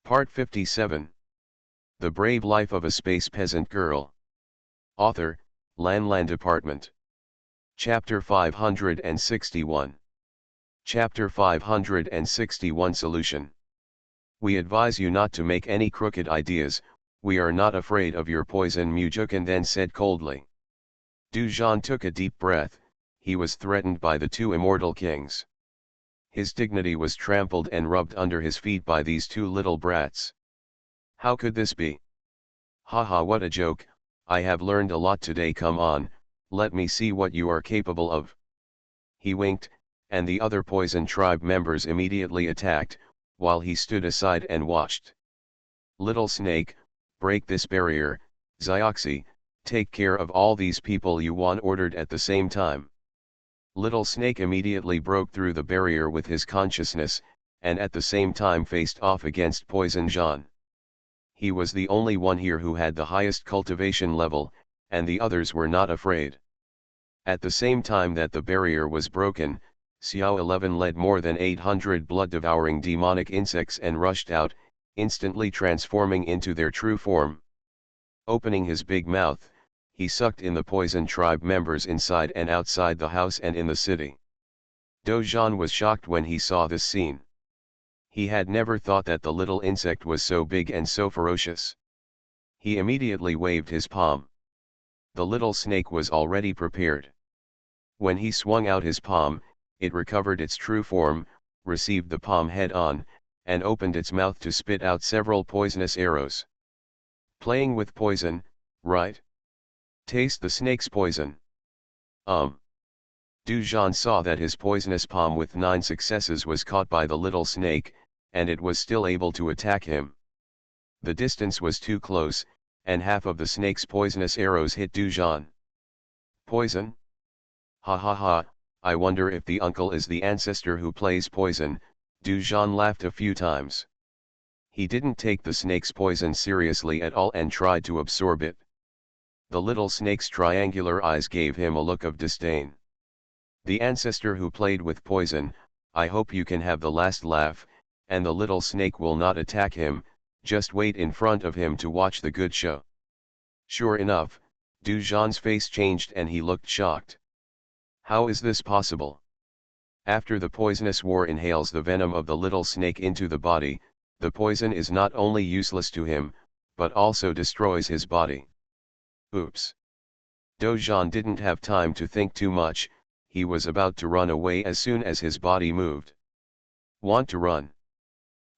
Part 57. The Brave Life of a Space Peasant Girl. Author, Lan Department. Chapter 561. Chapter 561 Solution. We advise you not to make any crooked ideas, we are not afraid of your poison, Mujukan then said coldly. Dujan took a deep breath, he was threatened by the two immortal kings. His dignity was trampled and rubbed under his feet by these two little brats. How could this be? Haha, what a joke, I have learned a lot today, come on, let me see what you are capable of. He winked, and the other poison tribe members immediately attacked, while he stood aside and watched. Little snake, break this barrier, Zioxy, take care of all these people, Yuan ordered at the same time. Little Snake immediately broke through the barrier with his consciousness, and at the same time faced off against Poison Jean. He was the only one here who had the highest cultivation level, and the others were not afraid. At the same time that the barrier was broken, Xiao 11 led more than 800 blood-devouring demonic insects and rushed out, instantly transforming into their true form. Opening his big mouth, he sucked in the poison tribe members inside and outside the house and in the city. Dojan was shocked when he saw this scene. He had never thought that the little insect was so big and so ferocious. He immediately waved his palm. The little snake was already prepared. When he swung out his palm, it recovered its true form, received the palm head on, and opened its mouth to spit out several poisonous arrows. Playing with poison, right? Taste the snake's poison. Dujan saw that his poisonous palm with 9 successes was caught by the little snake, and it was still able to attack him. The distance was too close, and half of the snake's poisonous arrows hit Dujan. Poison? Ha ha ha, I wonder if the uncle is the ancestor who plays poison, Dujan laughed a few times. He didn't take the snake's poison seriously at all and tried to absorb it. The little snake's triangular eyes gave him a look of disdain. The ancestor who played with poison, I hope you can have the last laugh, and the little snake will not attack him, just wait in front of him to watch the good show. Sure enough, Dujan's face changed and he looked shocked. How is this possible? After the poisonous war inhales the venom of the little snake into the body, the poison is not only useless to him, but also destroys his body. Oops. Dojan didn't have time to think too much, he was about to run away as soon as his body moved. Want to run?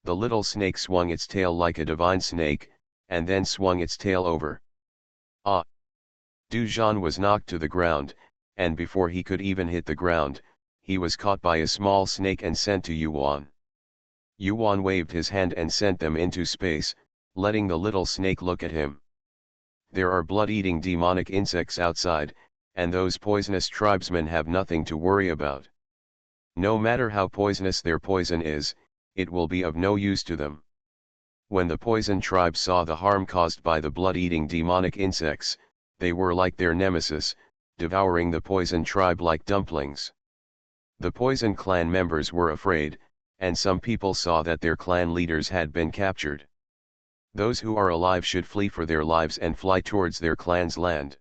The little snake swung its tail like a divine snake, and then swung its tail over. Ah! Dujan was knocked to the ground, and before he could even hit the ground, he was caught by a small snake and sent to Yuan. Yuan waved his hand and sent them into space, letting the little snake look at him. There are blood-eating demonic insects outside, and those poisonous tribesmen have nothing to worry about. No matter how poisonous their poison is, it will be of no use to them. When the poison tribe saw the harm caused by the blood-eating demonic insects, they were like their nemesis, devouring the poison tribe like dumplings. The poison clan members were afraid, and some people saw that their clan leaders had been captured. Those who are alive should flee for their lives and fly towards their clan's land.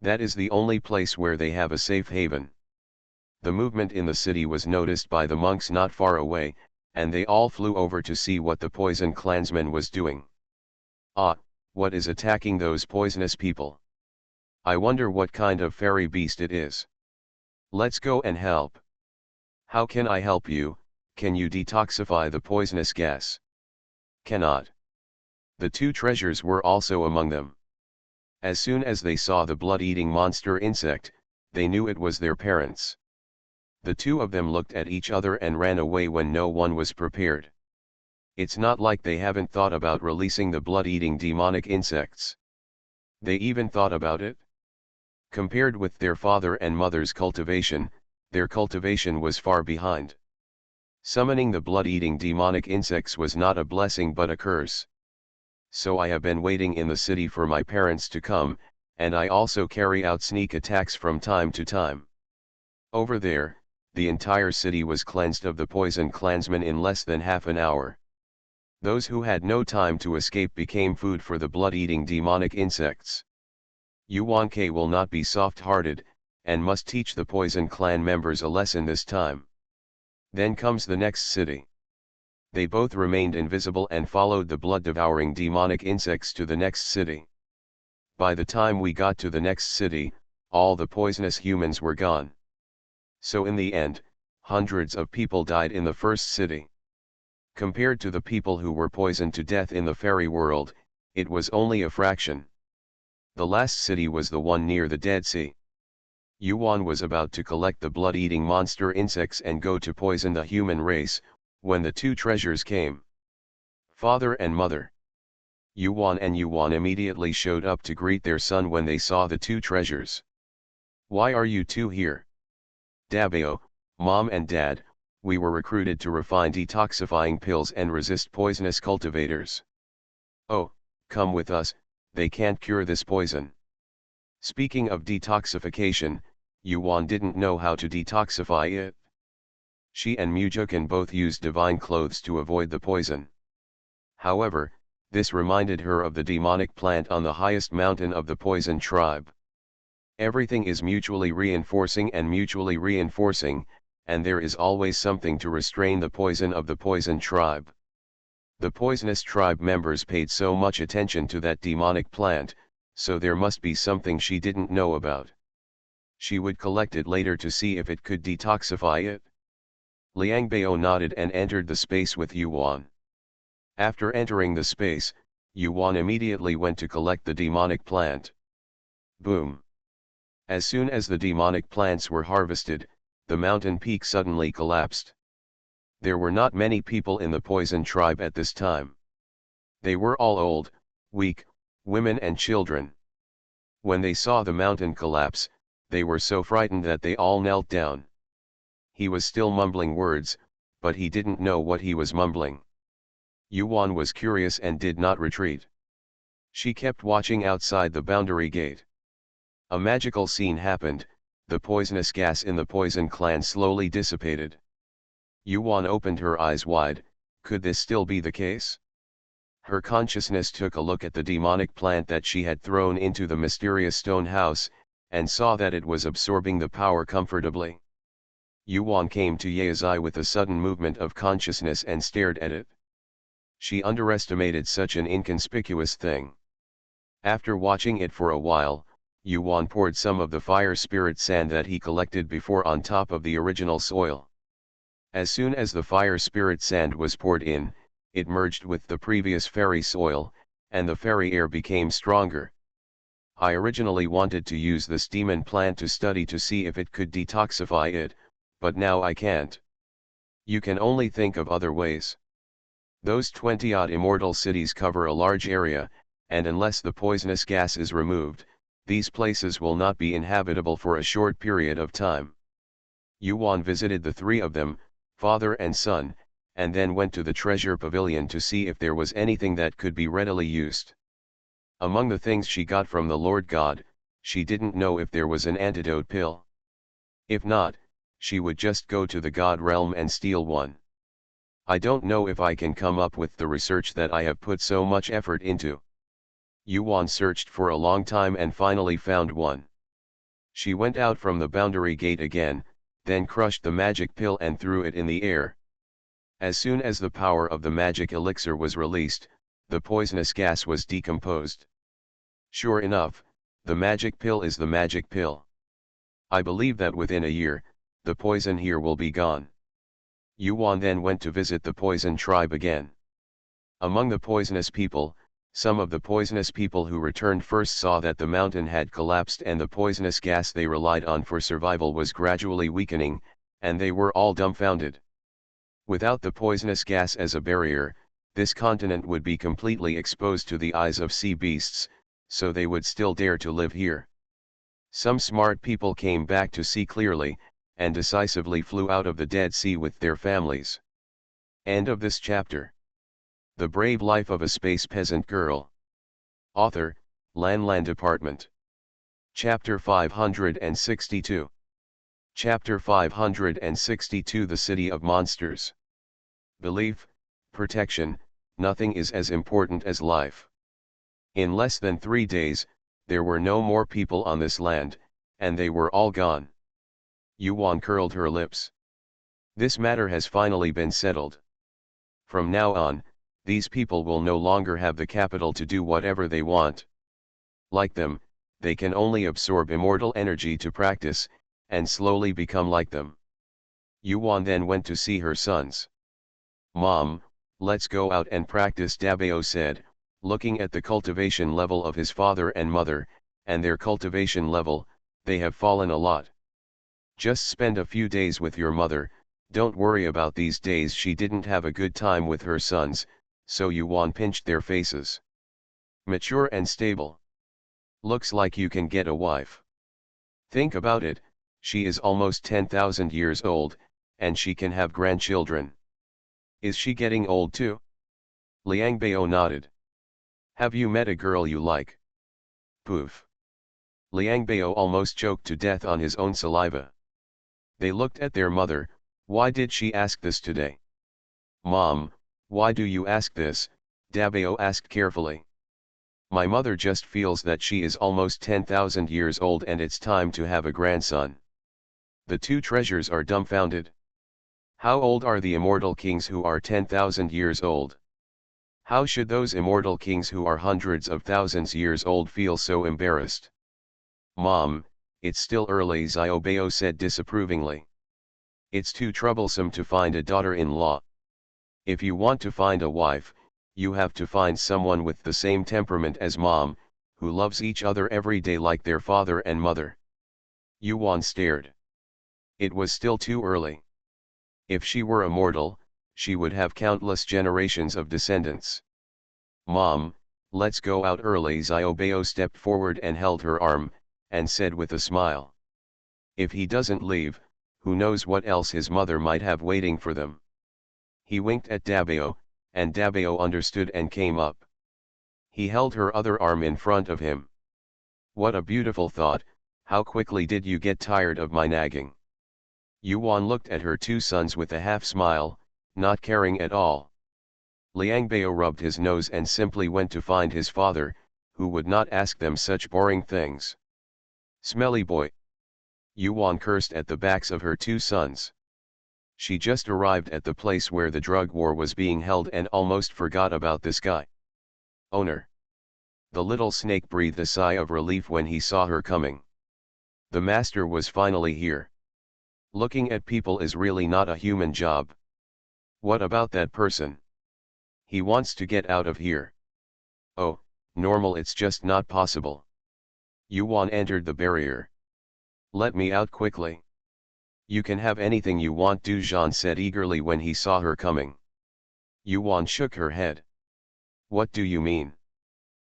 That is the only place where they have a safe haven. The movement in the city was noticed by the monks not far away, and they all flew over to see what the poison clansman was doing. Ah, what is attacking those poisonous people? I wonder what kind of fairy beast it is. Let's go and help. How can I help you? Can you detoxify the poisonous gas? Cannot. The two treasures were also among them. As soon as they saw the blood-eating monster insect, they knew it was their parents. The two of them looked at each other and ran away when no one was prepared. It's not like they haven't thought about releasing the blood-eating demonic insects. They even thought about it. Compared with their father and mother's cultivation, their cultivation was far behind. Summoning the blood-eating demonic insects was not a blessing but a curse. So I have been waiting in the city for my parents to come, and I also carry out sneak attacks from time to time. Over there, the entire city was cleansed of the poison clansmen in less than half an hour. Those who had no time to escape became food for the blood-eating demonic insects. Yuan-Ke will not be soft-hearted, and must teach the Poison clan members a lesson this time. Then comes the next city. They both remained invisible and followed the blood-devouring demonic insects to the next city. By the time we got to the next city, all the poisonous humans were gone. So in the end, hundreds of people died in the first city. Compared to the people who were poisoned to death in the fairy world, it was only a fraction. The last city was the one near the Dead Sea. Yuan was about to collect the blood-eating monster insects and go to poison the human race, when the two treasures came. Father and mother. Yuan and Yuan immediately showed up to greet their son when they saw the two treasures. Why are you two here? Dabeo, Mom and Dad, we were recruited to refine detoxifying pills and resist poisonous cultivators. Oh, come with us, they can't cure this poison. Speaking of detoxification, Yuan didn't know how to detoxify it. She and Mujukan both used divine clothes to avoid the poison. However, this reminded her of the demonic plant on the highest mountain of the Poison tribe. Everything is mutually reinforcing, and there is always something to restrain the poison of the Poison tribe. The poisonous tribe members paid so much attention to that demonic plant, so there must be something she didn't know about. She would collect it later to see if it could detoxify it. Liangbao nodded and entered the space with Yuan. After entering the space, Yuan immediately went to collect the demonic plant. Boom! As soon as the demonic plants were harvested, the mountain peak suddenly collapsed. There were not many people in the Poison tribe at this time. They were all old, weak, women and children. When they saw the mountain collapse, they were so frightened that they all knelt down. He was still mumbling words, but he didn't know what he was mumbling. Yuan was curious and did not retreat. She kept watching outside the boundary gate. A magical scene happened, the poisonous gas in the Poison clan slowly dissipated. Yuan opened her eyes wide, could this still be the case? Her consciousness took a look at the demonic plant that she had thrown into the mysterious stone house, and saw that it was absorbing the power comfortably. Yuan came to Ye's eye with a sudden movement of consciousness and stared at it. She underestimated such an inconspicuous thing. After watching it for a while, Yuan poured some of the fire spirit sand that he collected before on top of the original soil. As soon as the fire spirit sand was poured in, it merged with the previous fairy soil, and the fairy air became stronger. I originally wanted to use this demon plant to study to see if it could detoxify it, but now I can't. You can only think of other ways. Those 20-odd immortal cities cover a large area, and unless the poisonous gas is removed, these places will not be inhabitable for a short period of time. Yuan visited the three of them, father and son, and then went to the treasure pavilion to see if there was anything that could be readily used. Among the things she got from the Lord God, she didn't know if there was an antidote pill. If not, she would just go to the God realm and steal one. I don't know if I can come up with the research that I have put so much effort into. Yuan searched for a long time and finally found one. She went out from the boundary gate again, then crushed the magic pill and threw it in the air. As soon as the power of the magic elixir was released, the poisonous gas was decomposed. Sure enough, the magic pill is the magic pill. I believe that within a year, the poison here will be gone. Yuan then went to visit the Poison tribe again. Among the poisonous people, some of the poisonous people who returned first saw that the mountain had collapsed and the poisonous gas they relied on for survival was gradually weakening, and they were all dumbfounded. Without the poisonous gas as a barrier, this continent would be completely exposed to the eyes of sea beasts, so they would still dare to live here. Some smart people came back to see clearly, and decisively flew out of the Dead Sea with their families. End of this chapter. The Brave Life of a Space Peasant Girl. Author, Lan Department. Chapter 562. Chapter 562 The City of Monsters. Belief, protection, nothing is as important as life. In less than 3 days, there were no more people on this land, and they were all gone. Yuan curled her lips. This matter has finally been settled. From now on, these people will no longer have the capital to do whatever they want. Like them, they can only absorb immortal energy to practice, and slowly become like them. Yuan then went to see her sons. "Mom, let's go out and practice," Dabeo said, looking at the cultivation level of his father and mother, and their cultivation level, they have fallen a lot. "Just spend a few days with your mother, don't worry about these days." She didn't have a good time with her sons, so Yuan pinched their faces. "Mature and stable. Looks like you can get a wife. Think about it, she is almost 10,000 years old, and she can have grandchildren. Is she getting old too?" Liang Bao nodded. "Have you met a girl you like?" Poof. Liang Bao almost choked to death on his own saliva. They looked at their mother. "Why did she ask this today?" "Mom, why do you ask this?" Dabeo asked carefully. "My mother just feels that she is almost 10,000 years old and it's time to have a grandson." The two treasures are dumbfounded. How old are the immortal kings who are 10,000 years old? How should those immortal kings who are hundreds of thousands years old feel so embarrassed? "Mom, it's still early," Xiaobao said disapprovingly. "It's too troublesome to find a daughter-in-law. If you want to find a wife, you have to find someone with the same temperament as Mom, who loves each other every day like their father and mother." Yuan stared. It was still too early. If she were immortal, she would have countless generations of descendants. "Mom, let's go out early." Xiaobao stepped forward and held her arm, and said with a smile. If he doesn't leave, who knows what else his mother might have waiting for them. He winked at Dabeo, and Dabeo understood and came up. He held her other arm in front of him. "What a beautiful thought, how quickly did you get tired of my nagging?" Yuan looked at her two sons with a half smile, not caring at all. Liang Bao rubbed his nose and simply went to find his father, who would not ask them such boring things. "Smelly boy." Yuan cursed at the backs of her two sons. She just arrived at the place where the drug war was being held and almost forgot about this guy. "Owner." The little snake breathed a sigh of relief when he saw her coming. The master was finally here. Looking at people is really not a human job. What about that person? He wants to get out of here. Oh, normal, it's just not possible. Yuan entered the barrier. "Let me out quickly." "You can have anything you want," Du Zhan said eagerly when he saw her coming. Yuan shook her head. "What do you mean?"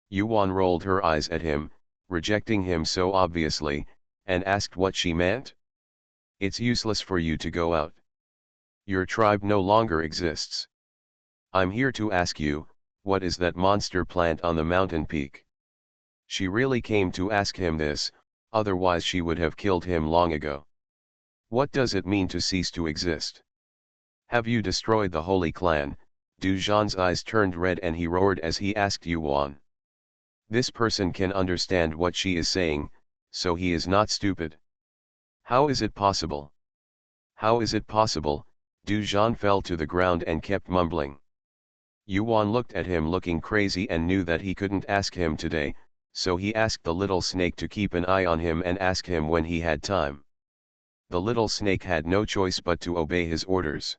Yuan rolled her eyes at him, rejecting him so obviously, and asked what she meant. "It's useless for you to go out. Your tribe no longer exists. I'm here to ask you, what is that monster plant on the mountain peak?" She really came to ask him this, otherwise she would have killed him long ago. "What does it mean to cease to exist? Have you destroyed the Holy Clan?" Du Zhan's eyes turned red and he roared as he asked Yuan. This person can understand what she is saying, so he is not stupid. "How is it possible? How is it possible?" Du Zhan fell to the ground and kept mumbling. Yuan looked at him looking crazy and knew that he couldn't ask him today, so he asked the little snake to keep an eye on him and ask him when he had time. The little snake had no choice but to obey his orders.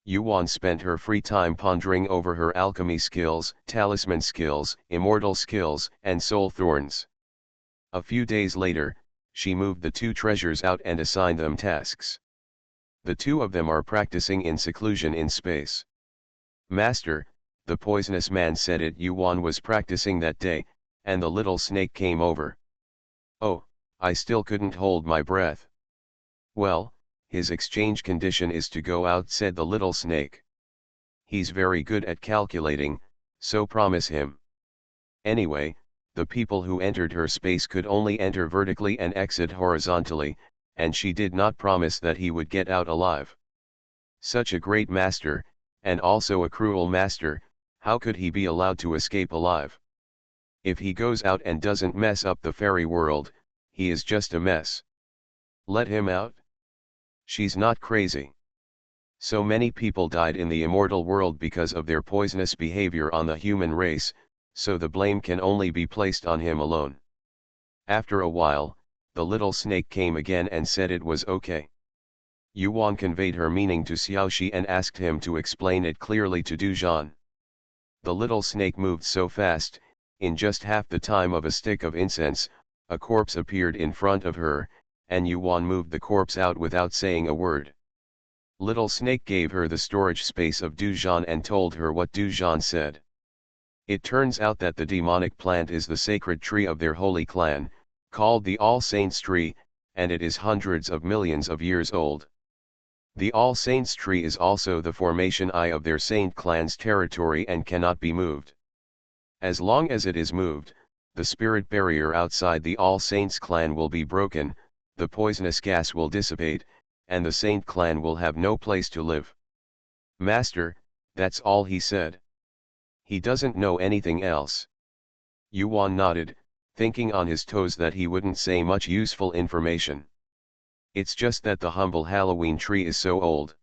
Yuan spent her free time pondering over her alchemy skills, talisman skills, immortal skills, and soul thorns. A few days later, she moved the two treasures out and assigned them tasks. The two of them are practicing in seclusion in space. "Master," the poisonous man said it. Yuan was practicing that day, and the little snake came over. "Oh, I still couldn't hold my breath." "Well, his exchange condition is to go out," said the little snake. "He's very good at calculating, so promise him." Anyway, the people who entered her space could only enter vertically and exit horizontally, and she did not promise that he would get out alive. Such a great master, and also a cruel master, How could he be allowed to escape alive? If he goes out and doesn't mess up the fairy world, he is just a mess. Let him out? She's not crazy. So many people died in the immortal world because of their poisonous behavior on the human race, so the blame can only be placed on him alone. After a while, the little snake came again and said it was okay. Yuan conveyed her meaning to Xiaoxi and asked him to explain it clearly to Du Zhan. The little snake moved so fast, in just half the time of a stick of incense, a corpse appeared in front of her, and Yuan moved the corpse out without saying a word. Little Snake gave her the storage space of Du Zhan and told her what Du Zhan said. It turns out that the demonic plant is the sacred tree of their holy clan, called the All Saints tree, and it is hundreds of millions of years old. The All Saints tree is also the formation eye of their saint clan's territory and cannot be moved. As long as it is moved, the spirit barrier outside the All Saints clan will be broken, the poisonous gas will dissipate, and the saint clan will have no place to live. Master, that's all he said. He doesn't know anything else. Yuan nodded, thinking on his toes that he wouldn't say much useful information. It's just that the humble Halloween tree is so old.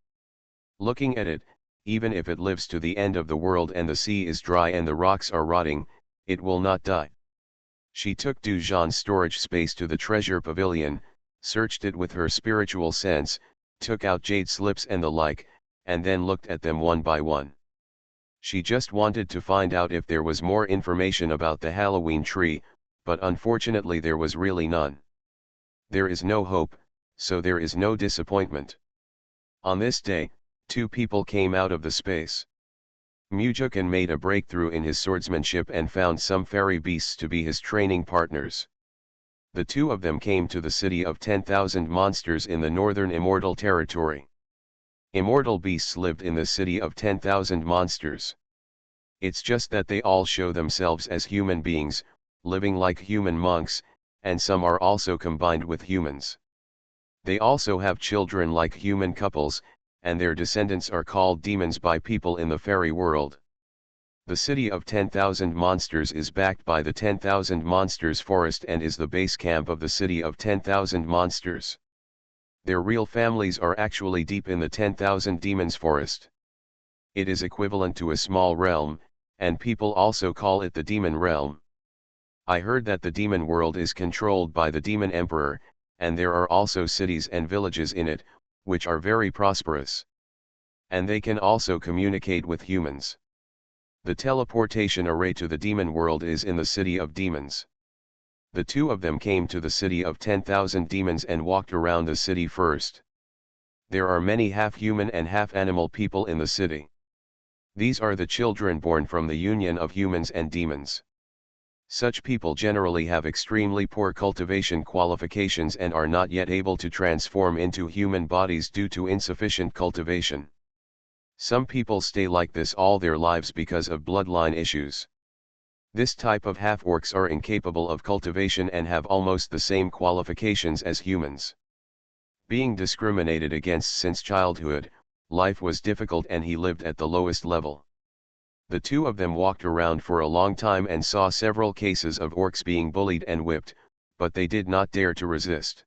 Looking at it, even if it lives to the end of the world and the sea is dry and the rocks are rotting, it will not die. She took Du Zhan's storage space to the treasure pavilion, searched it with her spiritual sense, took out jade slips and the like, and then looked at them one by one. She just wanted to find out if there was more information about the Halloween tree, but unfortunately there was really none. There is no hope, so there is no disappointment. On this day, two people came out of the space. Mujukan made a breakthrough in his swordsmanship and found some fairy beasts to be his training partners. The two of them came to the city of 10,000 monsters in the northern immortal territory. Immortal beasts lived in the city of 10,000 monsters. It's just that they all show themselves as human beings, living like human monks, and some are also combined with humans. They also have children like human couples, and their descendants are called demons by people in the fairy world. The city of 10,000 monsters is backed by the 10,000 monsters forest and is the base camp of the city of 10,000 monsters. Their real families are actually deep in the 10,000 demons forest. It is equivalent to a small realm, and people also call it the demon realm. I heard that the demon world is controlled by the demon emperor, and there are also cities and villages in it, which are very prosperous. And they can also communicate with humans. The teleportation array to the demon world is in the city of demons. The two of them came to the city of 10,000 demons and walked around the city first. There are many half-human and half-animal people in the city. These are the children born from the union of humans and demons. Such people generally have extremely poor cultivation qualifications and are not yet able to transform into human bodies due to insufficient cultivation. Some people stay like this all their lives because of bloodline issues. This type of half-orcs are incapable of cultivation and have almost the same qualifications as humans. Being discriminated against since childhood, life was difficult and he lived at the lowest level. The two of them walked around for a long time and saw several cases of orcs being bullied and whipped, but they did not dare to resist.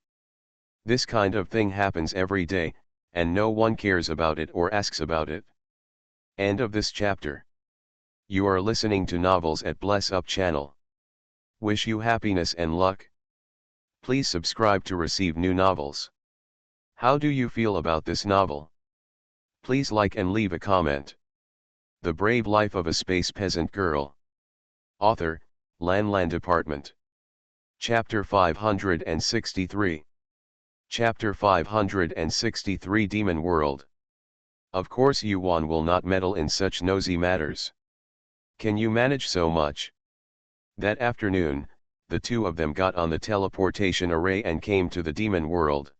This kind of thing happens every day, and no one cares about it or asks about it. End of this chapter. You are listening to Novels at Bless Up channel. Wish you happiness and luck. Please subscribe to receive new novels. How do you feel about this novel? Please like and leave a comment. The Brave Life of a Space Peasant Girl. Author, Lan Department. Chapter 563. Chapter 563 Demon World. Of course Yuan will not meddle in such nosy matters. Can you manage so much? That afternoon, the two of them got on the teleportation array and came to the demon world.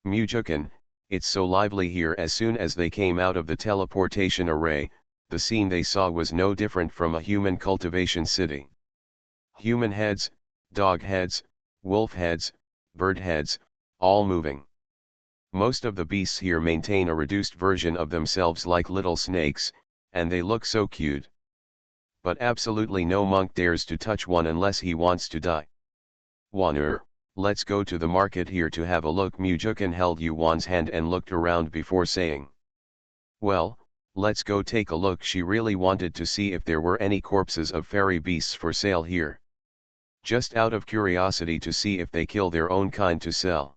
Mujukan, it's so lively here. As soon as they came out of the teleportation array, the scene they saw was no different from a human cultivation city. Human heads, dog heads, wolf heads, bird heads, all moving. Most of the beasts here maintain a reduced version of themselves like little snakes, and they look so cute. but absolutely no monk dares to touch one unless he wants to die. Wanner, let's go to the market here to have a look. Mujukin held Yuan's hand and looked around before saying. Well, let's go take a look. She really wanted to see if there were any corpses of fairy beasts for sale here. Just out of curiosity to see if they kill their own kind to sell.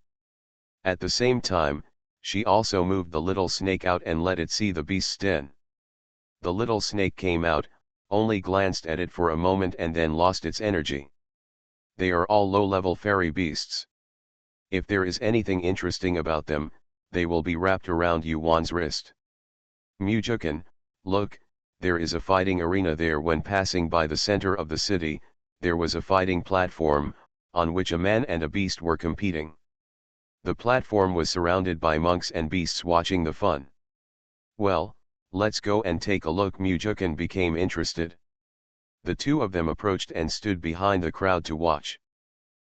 At the same time, she also moved the little snake out and let it see the beast's den. The little snake came out, only glanced at it for a moment and then lost its energy. They are all low-level fairy beasts. If there is anything interesting about them, they will be wrapped around Yuan's wrist. Mujukin, look, there is a fighting arena there. When passing by the center of the city, there was a fighting platform, on which a man and a beast were competing. The platform was surrounded by monks and beasts watching the fun. Well, let's go and take a look. Mujukin became interested. The two of them approached and stood behind the crowd to watch.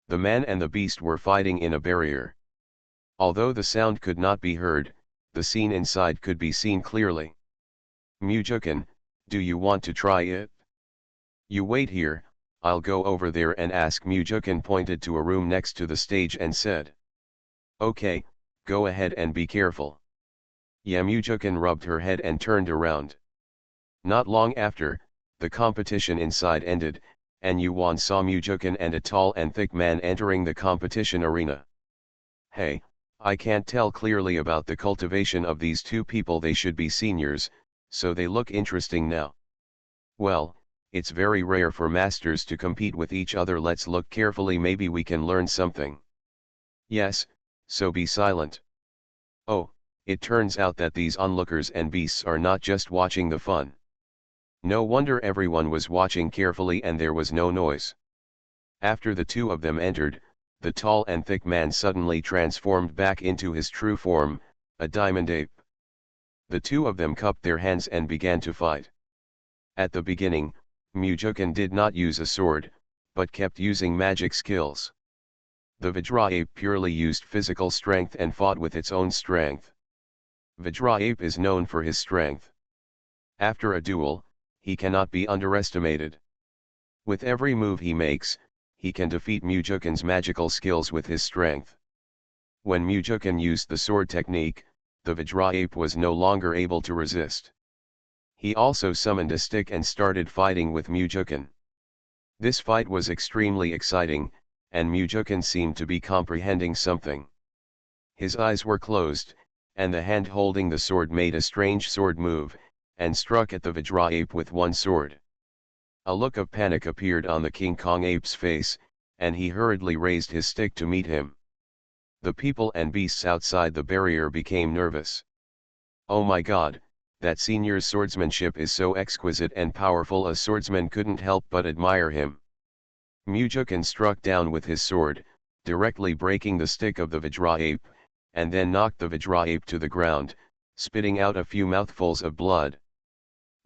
The man and the beast were fighting in a barrier. Although the sound could not be heard, the scene inside could be seen clearly. Mujukin, do you want to try it? You wait here, I'll go over there and ask. Mujukin pointed to a room next to the stage and said. Okay, go ahead and be careful. Yeah. Mujukin rubbed her head and turned around. Not long after, the competition inside ended, and Yuan saw Mujukin and a tall and thick man entering the competition arena. Hey, I can't tell clearly about the cultivation of these two people. They should be seniors, so they look interesting now. Well, it's very rare for masters to compete with each other. Let's look carefully, maybe we can learn something. Yes, so be silent. Oh, it turns out that these onlookers and beasts are not just watching the fun. No wonder everyone was watching carefully and there was no noise. After the two of them entered, the tall and thick man suddenly transformed back into his true form, a diamond ape. The two of them cupped their hands and began to fight. At the beginning, Mujukin did not use a sword, but kept using magic skills. The Vajra ape purely used physical strength and fought with its own strength. Vajra ape is known for his strength. After a duel, he cannot be underestimated. With every move he makes, he can defeat Mujukin's magical skills with his strength. When Mujukin used the sword technique, the Vajra ape was no longer able to resist. He also summoned a stick and started fighting with Mujukin. This fight was extremely exciting, and Mujukin seemed to be comprehending something. His eyes were closed, and the hand holding the sword made a strange sword move, and struck at the Vajra ape with one sword. A look of panic appeared on the King Kong ape's face, and he hurriedly raised his stick to meet him. The people and beasts outside the barrier became nervous. Oh my God, that senior's swordsmanship is so exquisite and powerful. A swordsman couldn't help but admire him. Mujukin struck down with his sword, directly breaking the stick of the Vajra ape, and then knocked the Vajra ape to the ground, spitting out a few mouthfuls of blood.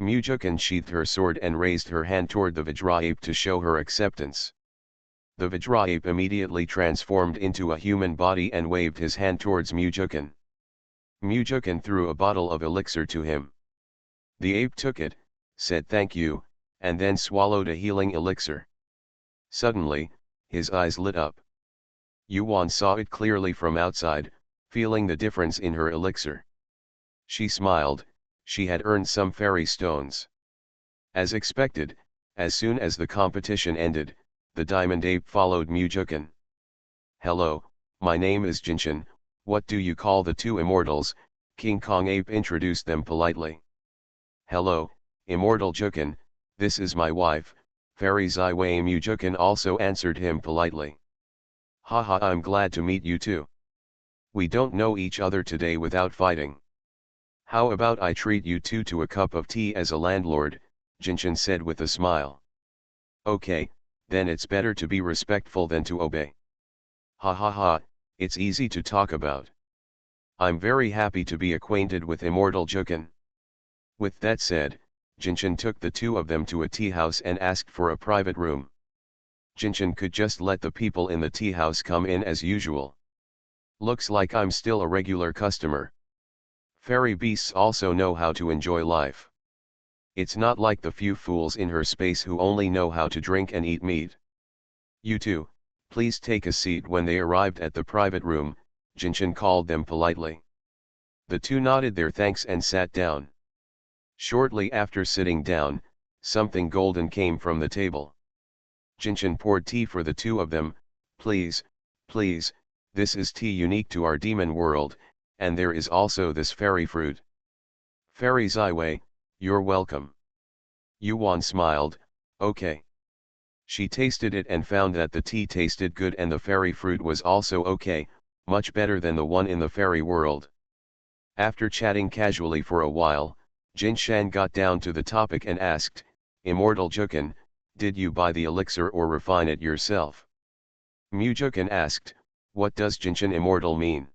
Mujukin sheathed her sword and raised her hand toward the Vajra ape to show her acceptance. The Vajra ape immediately transformed into a human body and waved his hand towards Mujukin. Mujukin threw a bottle of elixir to him. The ape took it, said thank you, and then swallowed a healing elixir. Suddenly, his eyes lit up. Yuan saw it clearly from outside, feeling the difference in her elixir. She smiled, she had earned some fairy stones. As expected, as soon as the competition ended, the diamond ape followed Mujukin. Hello, my name is Jinshin, what do you call the two immortals? King Kong ape introduced them politely. Hello, Immortal Jukin, this is my wife, Fairy Ziwei. Mujukin also answered him politely. Haha, I'm glad to meet you too. We don't know each other today without fighting. How about I treat you two to a cup of tea as a landlord, Jinshin said with a smile. Okay, then it's better to be respectful than to obey. Ha ha ha, it's easy to talk about. I'm very happy to be acquainted with Immortal Jukin. With that said, Jinshin took the two of them to a tea house and asked for a private room. Jinshin could just let the people in the tea house come in as usual. Looks like I'm still a regular customer. Fairy beasts also know how to enjoy life. It's not like the few fools in her space who only know how to drink and eat meat. You two, please take a seat. When they arrived at the private room, Jinshin called them politely. The two nodded their thanks and sat down. Shortly after sitting down, something golden came from the table. Jinshin poured tea for the two of them. Please, please, this is tea unique to our demon world, and there is also this fairy fruit. Fairy Ziwei, you're welcome. Yuan smiled, okay. She tasted it and found that the tea tasted good and the fairy fruit was also okay, much better than the one in the fairy world. After chatting casually for a while, Jinshan got down to the topic and asked, Immortal Jukan, did you buy the elixir or refine it yourself? Mujukan asked, what does Jinshan immortal mean?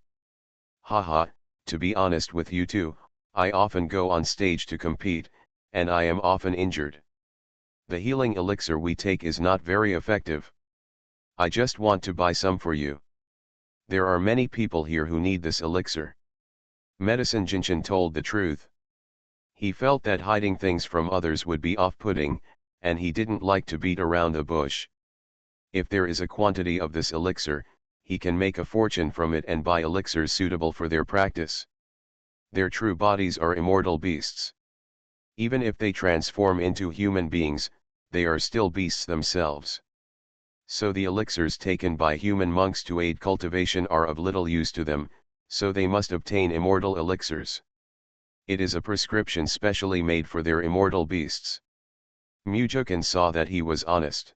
Haha, to be honest with you two, I often go on stage to compete, and I am often injured. The healing elixir we take is not very effective. I just want to buy some for you. There are many people here who need this elixir. Medicine Jinshan told the truth. He felt that hiding things from others would be off-putting, and he didn't like to beat around the bush. If there is a quantity of this elixir, he can make a fortune from it and buy elixirs suitable for their practice. Their true bodies are immortal beasts. Even if they transform into human beings, they are still beasts themselves. So the elixirs taken by human monks to aid cultivation are of little use to them, so they must obtain immortal elixirs. It is a prescription specially made for their immortal beasts. Mujukan saw that he was honest.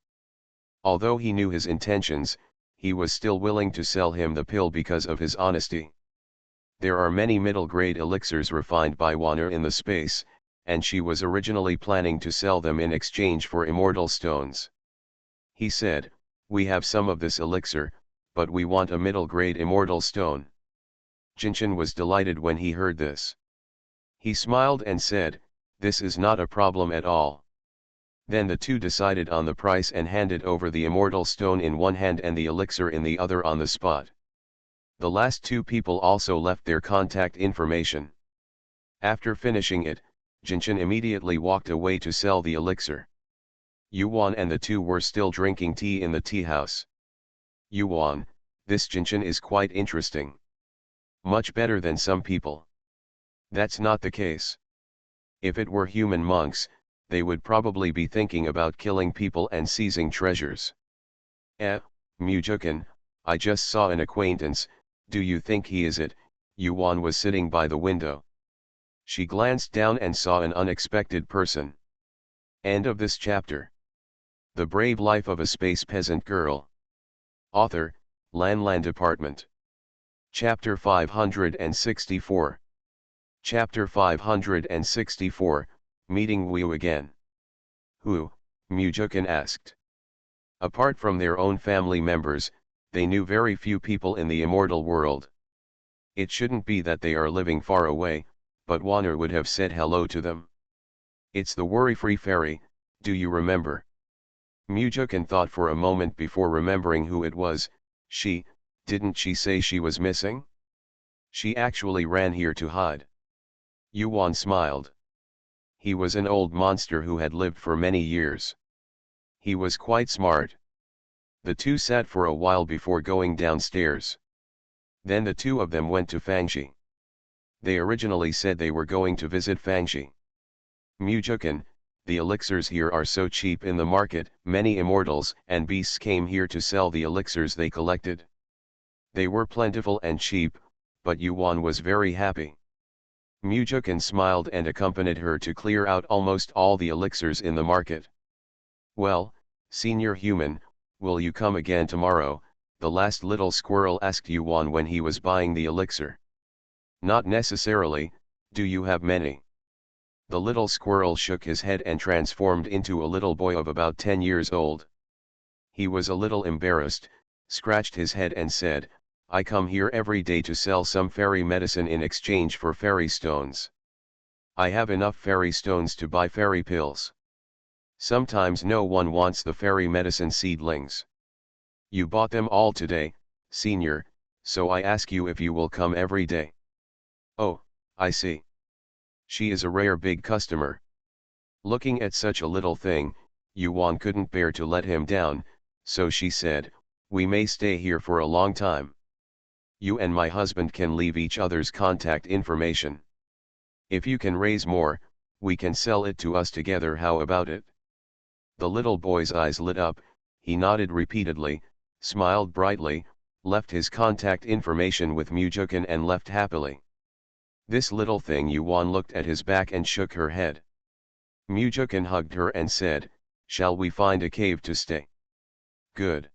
Although he knew his intentions, he was still willing to sell him the pill because of his honesty. There are many middle-grade elixirs refined by Wanner in the space, and she was originally planning to sell them in exchange for immortal stones. He said, we have some of this elixir, but we want a middle-grade immortal stone. Jinshin was delighted when he heard this. He smiled and said, this is not a problem at all. Then the two decided on the price and handed over the immortal stone in one hand and the elixir in the other on the spot. The last two people also left their contact information. After finishing it, Jinshin immediately walked away to sell the elixir. Yuan and the two were still drinking tea in the tea house. Yuan, this Jinshin is quite interesting. Much better than some people. That's not the case. If it were human monks, they would probably be thinking about killing people and seizing treasures. Mujukan, I just saw an acquaintance, do you think he is it? Yuan was sitting by the window. She glanced down and saw an unexpected person. End of this chapter. The Brave Life of a Space Peasant Girl. Author, Lan Department. Chapter 564. Chapter 564, Meeting Wu Again. Who? Mujukan asked. Apart from their own family members, they knew very few people in the immortal world. It shouldn't be that they are living far away, but Wanner would have said hello to them. It's the worry-free fairy, do you remember? Mujukan thought for a moment before remembering who it was. Didn't she say she was missing? She actually ran here to hide. Yuan smiled. He was an old monster who had lived for many years. He was quite smart. The two sat for a while before going downstairs. Then the two of them went to Fangxi. They originally said they were going to visit Fangxi. Mujukan, the elixirs here are so cheap in the market, many immortals and beasts came here to sell the elixirs they collected. They were plentiful and cheap, but Yuan was very happy. Mujukan smiled and accompanied her to clear out almost all the elixirs in the market. Well, senior human, will you come again tomorrow? The last little squirrel asked Yuan when he was buying the elixir. Not necessarily, do you have many? The little squirrel shook his head and transformed into a little boy of about 10 years old. He was a little embarrassed, scratched his head and said, I come here every day to sell some fairy medicine in exchange for fairy stones. I have enough fairy stones to buy fairy pills. Sometimes no one wants the fairy medicine seedlings. You bought them all today, senior, so I ask you if you will come every day. Oh, I see. She is a rare big customer. Looking at such a little thing, Yuan couldn't bear to let him down, so she said, "We may stay here for a long time. You and my husband can leave each other's contact information. If you can raise more, we can sell it to us together, how about it?" The little boy's eyes lit up, he nodded repeatedly, smiled brightly, left his contact information with Mujukin and left happily. This little thing, Yuan looked at his back and shook her head. Mujukin hugged her and said, "Shall we find a cave to stay?" "Good."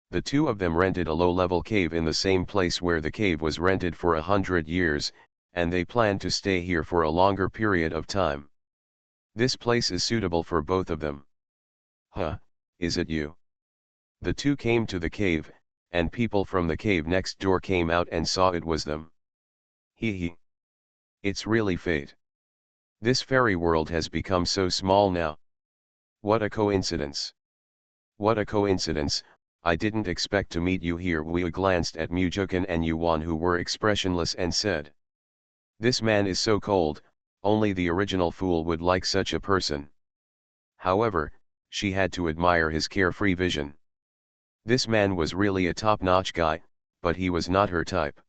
The two of them rented a low-level cave in the same place where the cave was rented for 100 years, and they planned to stay here for a longer period of time. This place is suitable for both of them. "Huh, is it you?" The two came to the cave, and people from the cave next door came out and saw it was them. Hee hee. It's really fate. This fairy world has become so small now. What a coincidence. What a coincidence, I didn't expect to meet you here. We glanced at Mujukin and Yuan, who were expressionless, and said, "This man is so cold, only the original fool would like such a person." However, she had to admire his carefree vision. This man was really a top-notch guy, but he was not her type.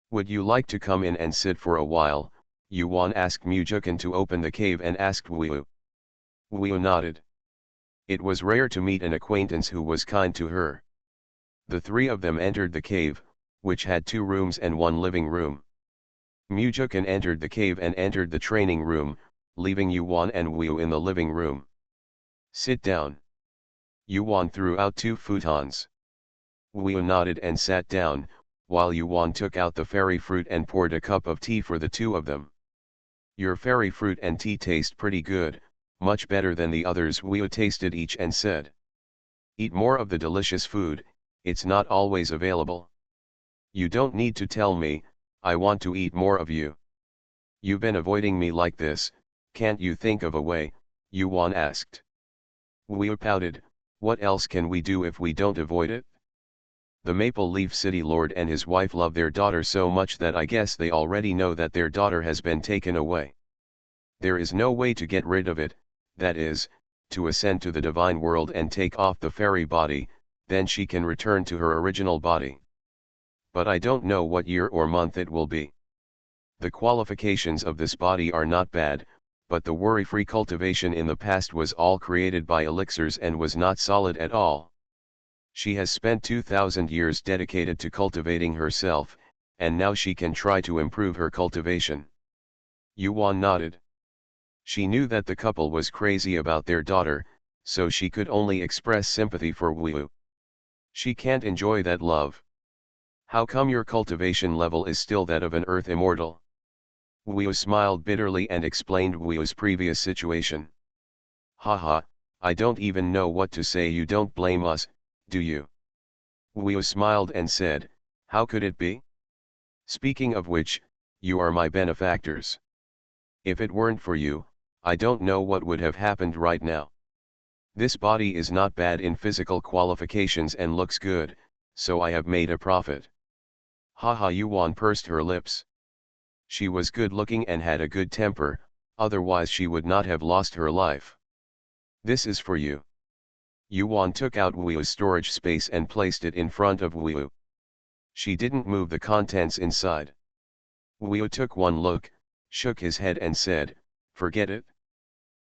"Would you like to come in and sit for a while?" Yuan asked Mujukin to open the cave and asked Wu. Wu nodded. It was rare to meet an acquaintance who was kind to her. The three of them entered the cave, which had 2 rooms and 1 living room. Mujukin entered the cave and entered the training room, leaving Yuan and Wu in the living room. "Sit down." Yuan threw out 2 futons. Wu nodded and sat down, while Yuan took out the fairy fruit and poured a cup of tea for the two of them. "Your fairy fruit and tea taste pretty good, much better than the others." Wu tasted each and said, "Eat more of the delicious food, it's not always available." "You don't need to tell me, I want to eat more of you. You've been avoiding me like this, can't you think of a way?" Yuan asked. Wu pouted, "What else can we do if we don't avoid it? The Maple Leaf City Lord and his wife love their daughter so much that I guess they already know that their daughter has been taken away. There is no way to get rid of it, that is, to ascend to the divine world and take off the fairy body, then she can return to her original body. But I don't know what year or month it will be. The qualifications of this body are not bad, but the worry-free cultivation in the past was all created by elixirs and was not solid at all. She has spent 2,000 years dedicated to cultivating herself, and now she can try to improve her cultivation." Yuan nodded. She knew that the couple was crazy about their daughter, so she could only express sympathy for Wu. She can't enjoy that love. "How come your cultivation level is still that of an earth immortal?" Wu smiled bitterly and explained Wu's previous situation. "Haha, I don't even know what to say. You don't blame us, do you?" Wu smiled and said, "How could it be? Speaking of which, you are my benefactors. If it weren't for you, I don't know what would have happened right now. This body is not bad in physical qualifications and looks good, so I have made a profit." Haha. Yuan pursed her lips. She was good looking and had a good temper, otherwise she would not have lost her life. "This is for you." Yuan took out Wu's storage space and placed it in front of Wu. She didn't move the contents inside. Wu took one look, shook his head and said, "Forget it.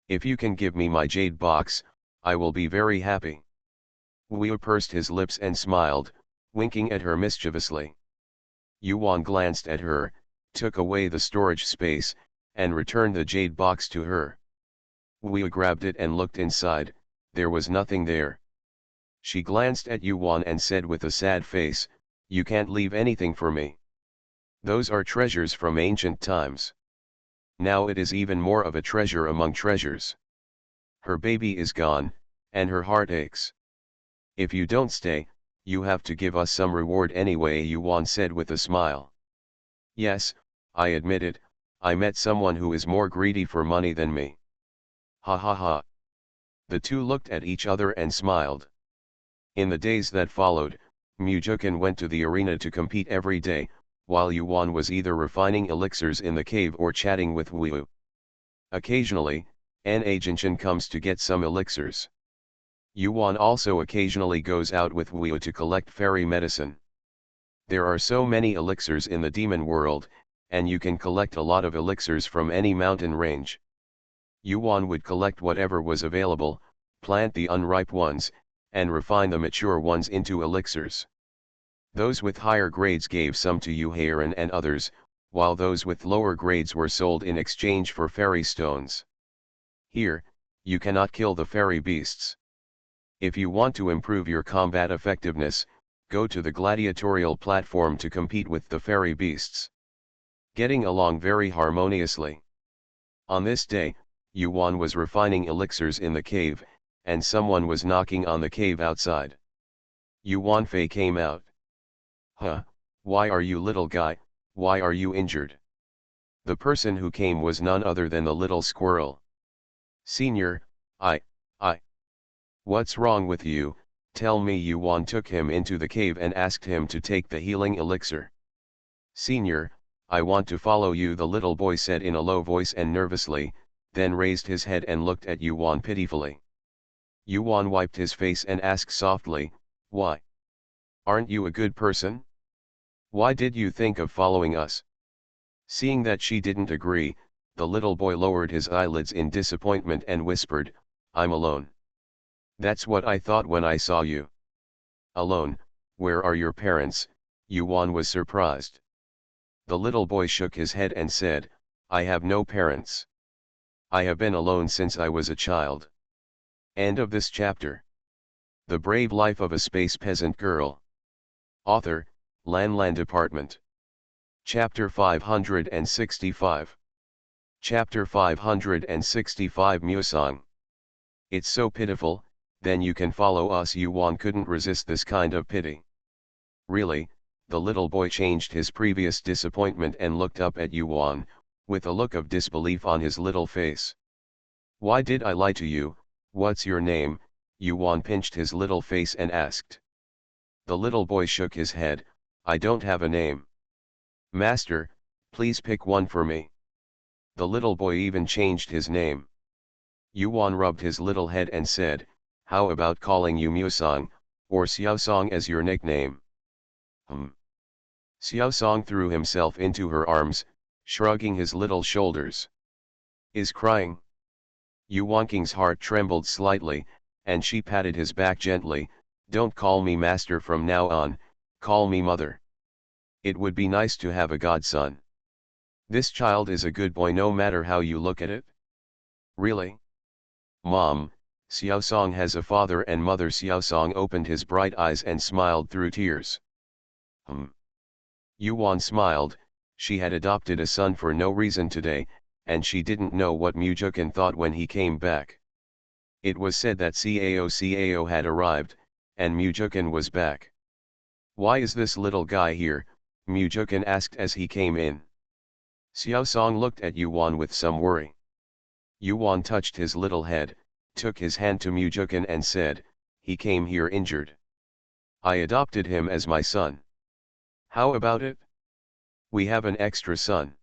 If you can give me my jade box, I will be very happy." Wu pursed his lips and smiled, winking at her mischievously. Yuan glanced at her, took away the storage space, and returned the jade box to her. Wu grabbed it and looked inside. There was nothing there. She glanced at Yuan and said with a sad face, "You can't leave anything for me. Those are treasures from ancient times. Now it is even more of a treasure among treasures. Her baby is gone, and her heart aches. If you don't stay, you have to give us some reward anyway," Yuan said with a smile. "Yes, I admit it, I met someone who is more greedy for money than me." Ha ha ha. The two looked at each other and smiled. In the days that followed, Mujukin went to the arena to compete every day, while Yuan was either refining elixirs in the cave or chatting with Wu. Occasionally, An agent comes to get some elixirs. Yuan also occasionally goes out with Wu to collect fairy medicine. There are so many elixirs in the demon world, and you can collect a lot of elixirs from any mountain range. Yuan would collect whatever was available, plant the unripe ones, and refine the mature ones into elixirs. Those with higher grades gave some to Yuhairan and others, while those with lower grades were sold in exchange for fairy stones. Here, you cannot kill the fairy beasts. If you want to improve your combat effectiveness, go to the gladiatorial platform to compete with the fairy beasts. Getting along very harmoniously. On this day, Yuan was refining elixirs in the cave, and someone was knocking on the cave outside. Yuan Fei came out. Huh, why are you little guy, why are you injured? The person who came was none other than the little squirrel. Senior, I. What's wrong with you? Tell me. Yuan took him into the cave and asked him to take the healing elixir. Senior, I want to follow you, the little boy said in a low voice and nervously, then raised his head and looked at Yuan pitifully. Yuan wiped his face and asked softly, why? Aren't you a good person? Why did you think of following us? Seeing that she didn't agree, the little boy lowered his eyelids in disappointment and whispered, I'm alone. That's what I thought when I saw you. Alone? Where are your parents? Yuan was surprised. The little boy shook his head and said, I have no parents. I have been alone since I was a child. End of this chapter. The Brave Life of a Space Peasant Girl. Author, Lan Department. Chapter 565. Chapter 565 Musang. It's so pitiful, then you can follow us. Yuan couldn't resist this kind of pity. Really, the little boy changed his previous disappointment and looked up at Yuan, with a look of disbelief on his little face. Why did I lie to you? What's your name? Yuan pinched his little face and asked. The little boy shook his head, I don't have a name. Master, please pick one for me. The little boy even changed his name. Yuan rubbed his little head and said, how about calling you Musang, or Xiaosong as your nickname? Xiaosong threw himself into her arms, shrugging his little shoulders. Is crying? Yuan King's heart trembled slightly, and she patted his back gently, don't call me master from now on, call me mother. It would be nice to have a godson. This child is a good boy no matter how you look at it. Really? Mom, Xiaosong has a father and mother. Xiaosong opened his bright eyes and smiled through tears. Yuan smiled, she had adopted a son for no reason today, and she didn't know what Mujukan thought when he came back. It was said that Cao had arrived, and Mujukan was back. Why is this little guy here? Mujukan asked as he came in. Xiaosong looked at Yuan with some worry. Yuan touched his little head, took his hand to Mujukan and said, he came here injured. I adopted him as my son. How about it? We have an extra son.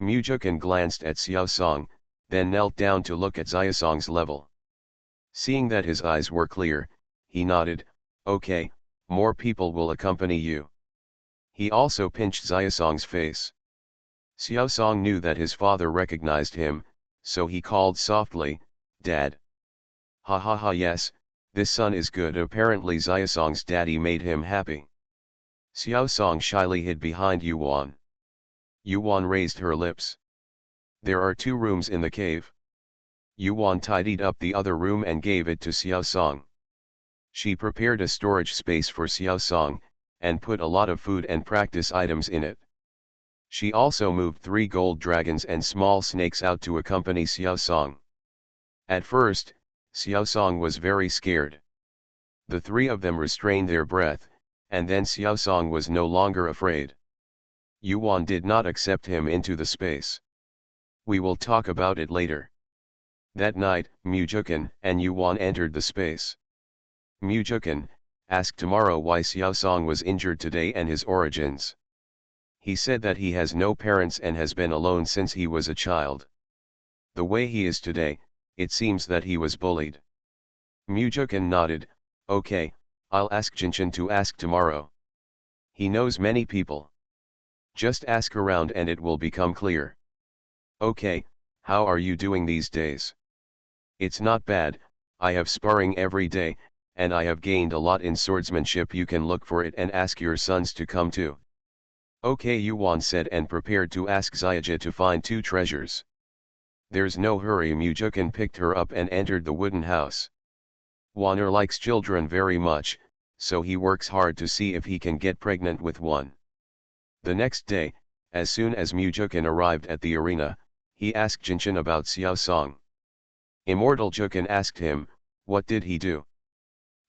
Mujukan glanced at Xiaosong, then knelt down to look at Xiaosong's level. Seeing that his eyes were clear, he nodded, okay, more people will accompany you. He also pinched Xiaosong's face. Xiaosong knew that his father recognized him, so he called softly, Dad. Ha ha ha, yes, this son is good. Apparently Xiaosong's daddy made him happy. Xiaosong shyly hid behind Yuan. Yuan raised her lips. There are 2 rooms in the cave. Yuan tidied up the other room and gave it to Xiaosong. She prepared a storage space for Xiaosong, and put a lot of food and practice items in it. She also moved 3 gold dragons and small snakes out to accompany Xiaosong. At first, Xiaosong was very scared. The 3 of them restrained their breath, and then Xiaosong was no longer afraid. Yuan did not accept him into the space. We will talk about it later. That night, Mujukan and Yuan entered the space. Mujukan, ask tomorrow why Xiaosong was injured today and his origins. He said that he has no parents and has been alone since he was a child. The way he is today, It seems that he was bullied. Mujukin nodded, okay, I'll ask Jinshin to ask tomorrow. He knows many people. Just ask around and it will become clear. Okay, how are you doing these days? It's not bad, I have sparring every day, and I have gained a lot in swordsmanship. You can look for it and ask your sons to come too. Okay, Yuan said and prepared to ask Xiaoji to find two treasures. There's no hurry. Mujukin picked her up and entered the wooden house. Waner likes children very much, so he works hard to see if he can get pregnant with one. The next day, as soon as Mujukin arrived at the arena, he asked Jinshin about Xiao Song. Immortal Jukin asked him, what did he do?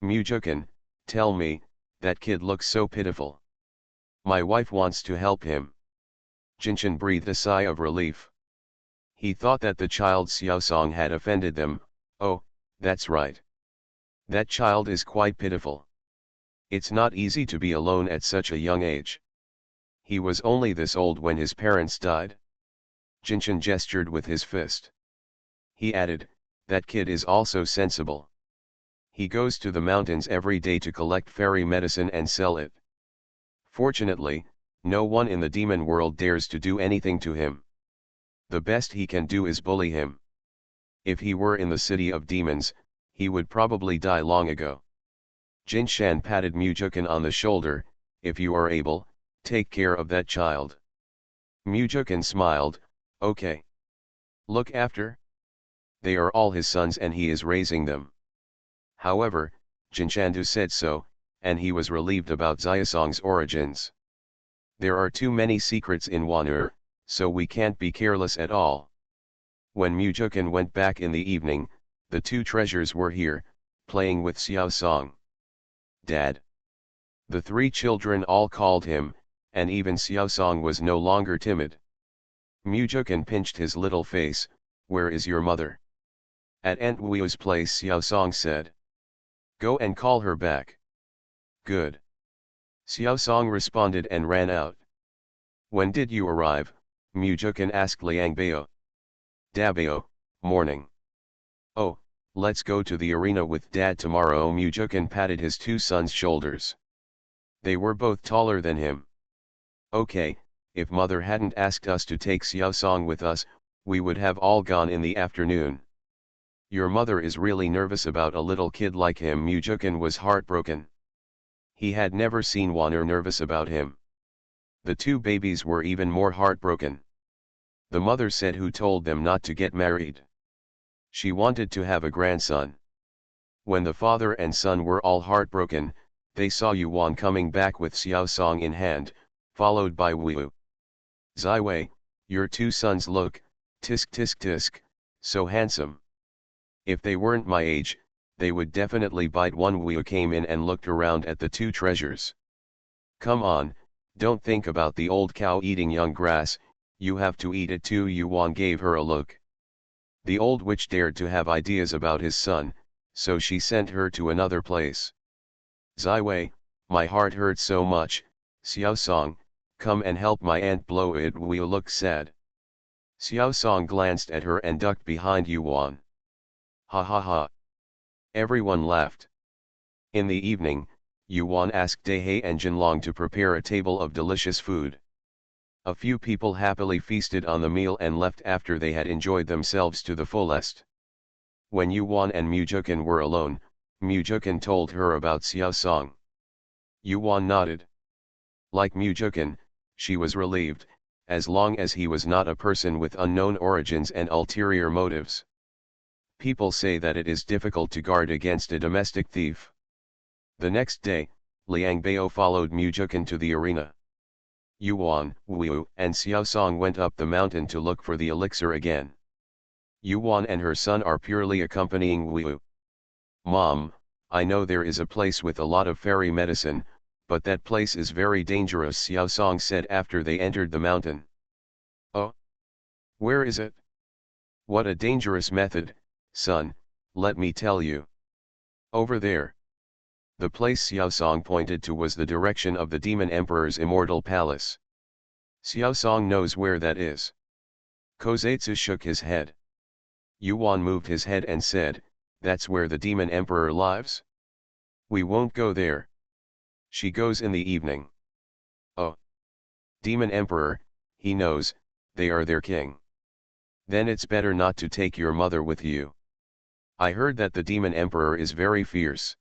Mujukin, tell me, that kid looks so pitiful. My wife wants to help him. Jinshin breathed a sigh of relief. He thought that the child Xiao Song had offended them. Oh, that's right. That child is quite pitiful. It's not easy to be alone at such a young age. He was only this old when his parents died. Jinshin gestured with his fist. He added, that kid is also sensible. He goes to the mountains every day to collect fairy medicine and sell it. Fortunately, no one in the demon world dares to do anything to him. The best he can do is bully him. If he were in the city of demons, he would probably die long ago. Jinshan patted Mujukin on the shoulder, if you are able, take care of that child. Mujukin smiled, okay. Look after? They are all his sons and he is raising them. However, Jinshandu said so, and he was relieved about Xiaosong's origins. There are too many secrets in Wan'er, so we can't be careless at all. When Mujukin went back in the evening, the two treasures were here, playing with Xiao Song. Dad. The three children all called him, and even Xiao Song was no longer timid. Mujukin pinched his little face, where is your mother? At Aunt Wu's place, Xiao Song said. Go and call her back. Good. Xiao Song responded and ran out. When did you arrive? Mujukin asked Liang Bao. Dabao, morning. Oh, let's go to the arena with Dad tomorrow. Mujukin patted his two sons' shoulders. They were both taller than him. Okay, if Mother hadn't asked us to take Xiao Song with us, we would have all gone in the afternoon. Your mother is really nervous about a little kid like him. Mujukin was heartbroken. He had never seen Wan'er nervous about him. The two babies were even more heartbroken. The mother said who told them not to get married. She wanted to have a grandson. When the father and son were all heartbroken, they saw Yuan coming back with Xiao Song in hand, followed by Wu. Ziwei, your two sons look, tisk tisk tisk, so handsome. If they weren't my age, they would definitely bite one. Wu came in and looked around at the two treasures. Come on, don't think about the old cow eating young grass, you have to eat it too. Yuan gave her a look. The old witch dared to have ideas about his son, so she sent her to another place. Ziwei, my heart hurts so much. Xiao Song, come and help my aunt blow it. Wu looked sad. Xiao Song glanced at her and ducked behind Yuan. Ha ha ha. Everyone laughed. In the evening, Yuan asked Dehei and Jinlong to prepare a table of delicious food. A few people happily feasted on the meal and left after they had enjoyed themselves to the fullest. When Yuan and Mujukin were alone, Mujukin told her about Xiao Song. Yuan nodded. Like Mujukin, she was relieved, as long as he was not a person with unknown origins and ulterior motives. People say that it is difficult to guard against a domestic thief. The next day, Liang Bao followed Mujukin to the arena. Yuan, Wu, and Xiao Song went up the mountain to look for the elixir again. Yuan and her son are purely accompanying Wu. Mom, I know there is a place with a lot of fairy medicine, but that place is very dangerous, Xiao Song said after they entered the mountain. Oh? Where is it? What a dangerous method, son, let me tell you. Over there. The place Xiao Song pointed to was the direction of the Demon Emperor's immortal palace. Xiao Song knows where that is. Kozetsu shook his head. Yuan moved his head and said, "That's where the demon emperor lives? We won't go there. She goes in the evening." "Oh. Demon emperor, he knows, they are their king. Then it's better not to take your mother with you. I heard that the demon emperor is very fierce."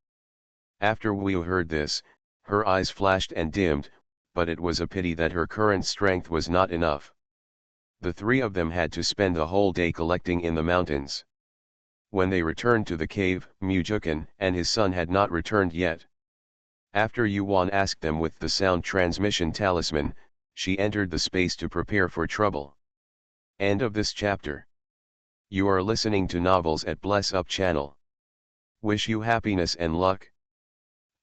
After Wu heard this, her eyes flashed and dimmed, but it was a pity that her current strength was not enough. The three of them had to spend the whole day collecting in the mountains. When they returned to the cave, Mujukan and his son had not returned yet. After Yuan asked them with the sound transmission talisman, she entered the space to prepare for trouble. End of this chapter. You are listening to Novels at Bless Up channel. Wish you happiness and luck.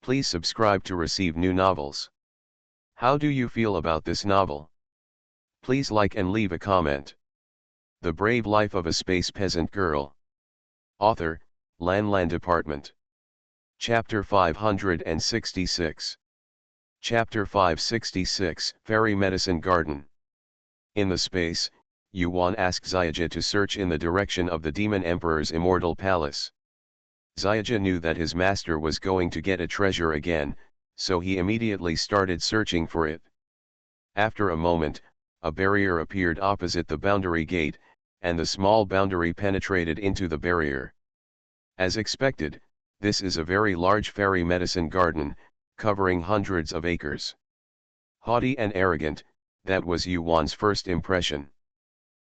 Please subscribe to receive new novels. How do you feel about this novel? Please like and leave a comment. The Brave Life of a Space Peasant Girl. Author, Lan Department. Chapter 566. Chapter 566, Fairy Medicine Garden. In the space, Yuan asked Xiaoji to search in the direction of the Demon Emperor's immortal palace. Xiaoji knew that his master was going to get a treasure again, so he immediately started searching for it. After a moment, a barrier appeared opposite the boundary gate, and the small boundary penetrated into the barrier. As expected, this is a very large fairy medicine garden, covering hundreds of acres. Haughty and arrogant, that was Yuan's first impression.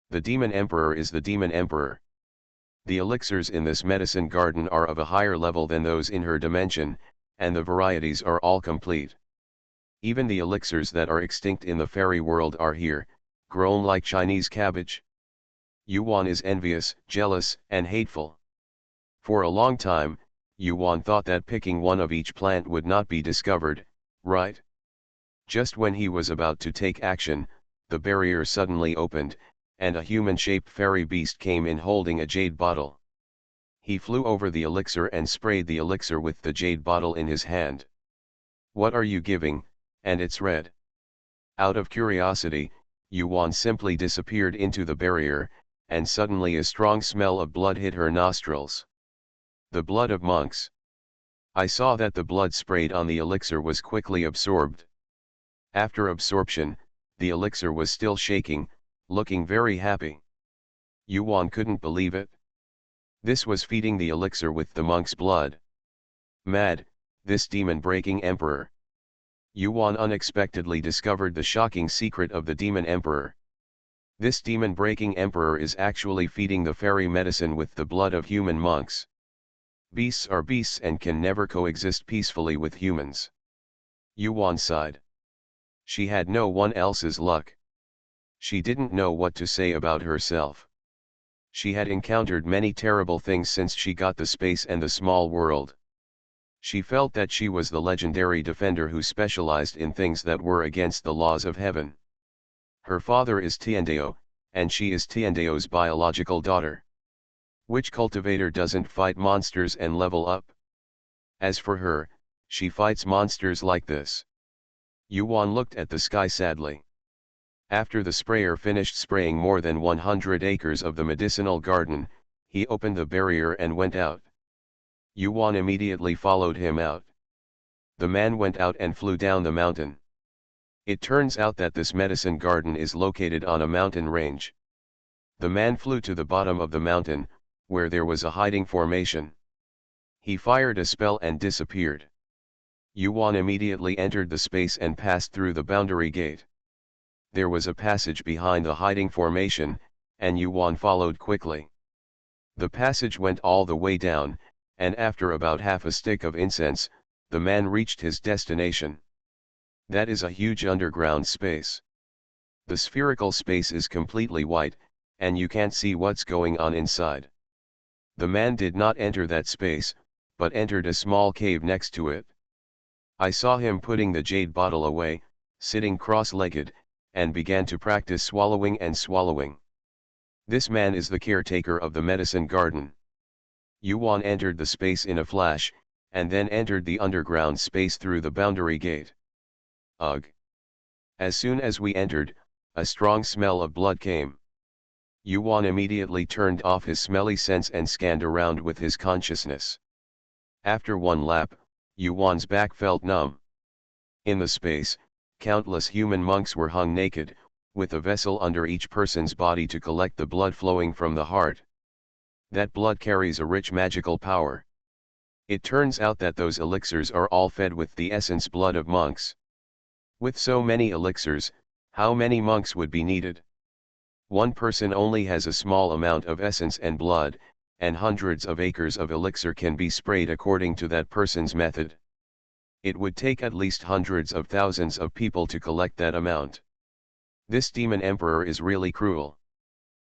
The Demon Emperor is the Demon Emperor. The elixirs in this medicine garden are of a higher level than those in her dimension, and the varieties are all complete. Even the elixirs that are extinct in the fairy world are here, grown like Chinese cabbage. Yuan is envious, jealous, and hateful. For a long time, Yuan thought that picking one of each plant would not be discovered, right? Just when he was about to take action, the barrier suddenly opened, and a human-shaped fairy beast came in holding a jade bottle. He flew over the elixir and sprayed the elixir with the jade bottle in his hand. "What are you giving, and it's red?" Out of curiosity, Yuan simply disappeared into the barrier, and suddenly a strong smell of blood hit her nostrils. The blood of monks. I saw that the blood sprayed on the elixir was quickly absorbed. After absorption, the elixir was still shaking, looking very happy. Yuan couldn't believe it. This was feeding the elixir with the monk's blood. Mad, this demon-breaking emperor. Yuan unexpectedly discovered the shocking secret of the demon emperor. This demon-breaking emperor is actually feeding the fairy medicine with the blood of human monks. Beasts are beasts and can never coexist peacefully with humans. Yuan sighed. She had no one else's luck. She didn't know what to say about herself. She had encountered many terrible things since she got the space and the small world. She felt that she was the legendary defender who specialized in things that were against the laws of heaven. Her father is Tiandao, and she is Tiandao's biological daughter. Which cultivator doesn't fight monsters and level up? As for her, she fights monsters like this. Yuan looked at the sky sadly. After the sprayer finished spraying more than 100 acres of the medicinal garden, he opened the barrier and went out. Yuan immediately followed him out. The man went out and flew down the mountain. It turns out that this medicine garden is located on a mountain range. The man flew to the bottom of the mountain, where there was a hiding formation. He fired a spell and disappeared. Yuan immediately entered the space and passed through the boundary gate. There was a passage behind the hiding formation, and Yuan followed quickly. The passage went all the way down, and after about half a stick of incense, the man reached his destination. That is a huge underground space. The spherical space is completely white, and you can't see what's going on inside. The man did not enter that space, but entered a small cave next to it. I saw him putting the jade bottle away, sitting cross-legged, and began to practice swallowing and swallowing. This man is the caretaker of the medicine garden. Yuan entered the space in a flash, and then entered the underground space through the boundary gate. Ugh! As soon as we entered, a strong smell of blood came. Yuan immediately turned off his smelly sense and scanned around with his consciousness. After one lap, Yuan's back felt numb. In the space, countless human monks were hung naked, with a vessel under each person's body to collect the blood flowing from the heart. That blood carries a rich magical power. It turns out that those elixirs are all fed with the essence blood of monks. With so many elixirs, how many monks would be needed? One person only has a small amount of essence and blood, and hundreds of acres of elixir can be sprayed according to that person's method. It would take at least hundreds of thousands of people to collect that amount. This demon emperor is really cruel.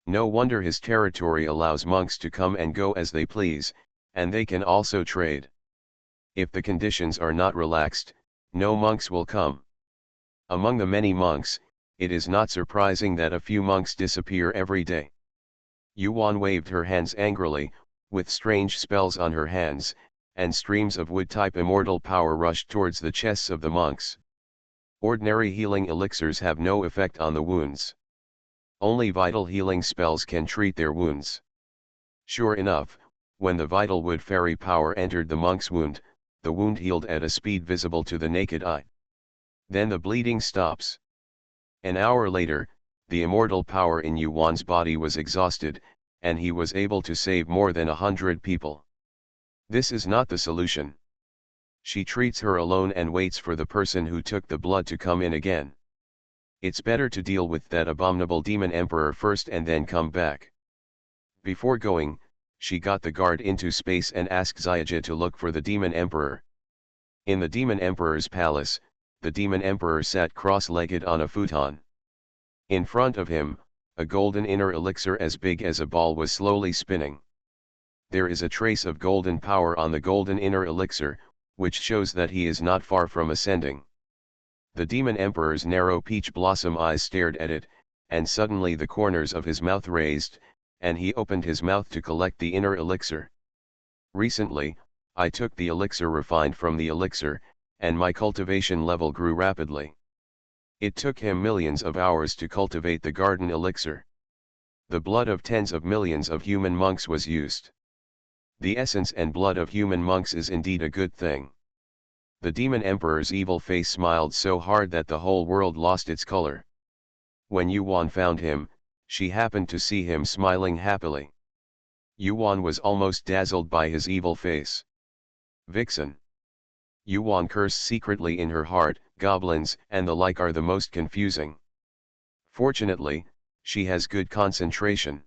No wonder his territory allows monks to come and go as they please, and they can also trade. If the conditions are not relaxed, no monks will come. Among the many monks, it is not surprising that a few monks disappear every day. Yuan waved her hands angrily, with strange spells on her hands, and streams of wood-type immortal power rushed towards the chests of the monks. Ordinary healing elixirs have no effect on the wounds. Only vital healing spells can treat their wounds. Sure enough, when the vital wood fairy power entered the monk's wound, the wound healed at a speed visible to the naked eye. Then the bleeding stops. An hour later, the immortal power in Yuan's body was exhausted, and he was able to save more than 100 people. This is not the solution. She treats her alone and waits for the person who took the blood to come in again. It's better to deal with that abominable demon emperor first and then come back. Before going, she got the guard into space and asked Zyajit to look for the demon emperor. In the demon emperor's palace, the demon emperor sat cross-legged on a futon. In front of him, a golden inner elixir as big as a ball was slowly spinning. There is a trace of golden power on the golden inner elixir, which shows that he is not far from ascending. The demon emperor's narrow peach blossom eyes stared at it, and suddenly the corners of his mouth raised, and he opened his mouth to collect the inner elixir. Recently, I took the elixir refined from the elixir, and my cultivation level grew rapidly. It took him millions of hours to cultivate the garden elixir. The blood of tens of millions of human monks was used. The essence and blood of human monks is indeed a good thing. The demon emperor's evil face smiled so hard that the whole world lost its color. When Yuan found him, she happened to see him smiling happily. Yuan was almost dazzled by his evil face. Vixen. Yuan cursed secretly in her heart, goblins and the like are the most confusing. Fortunately, she has good concentration.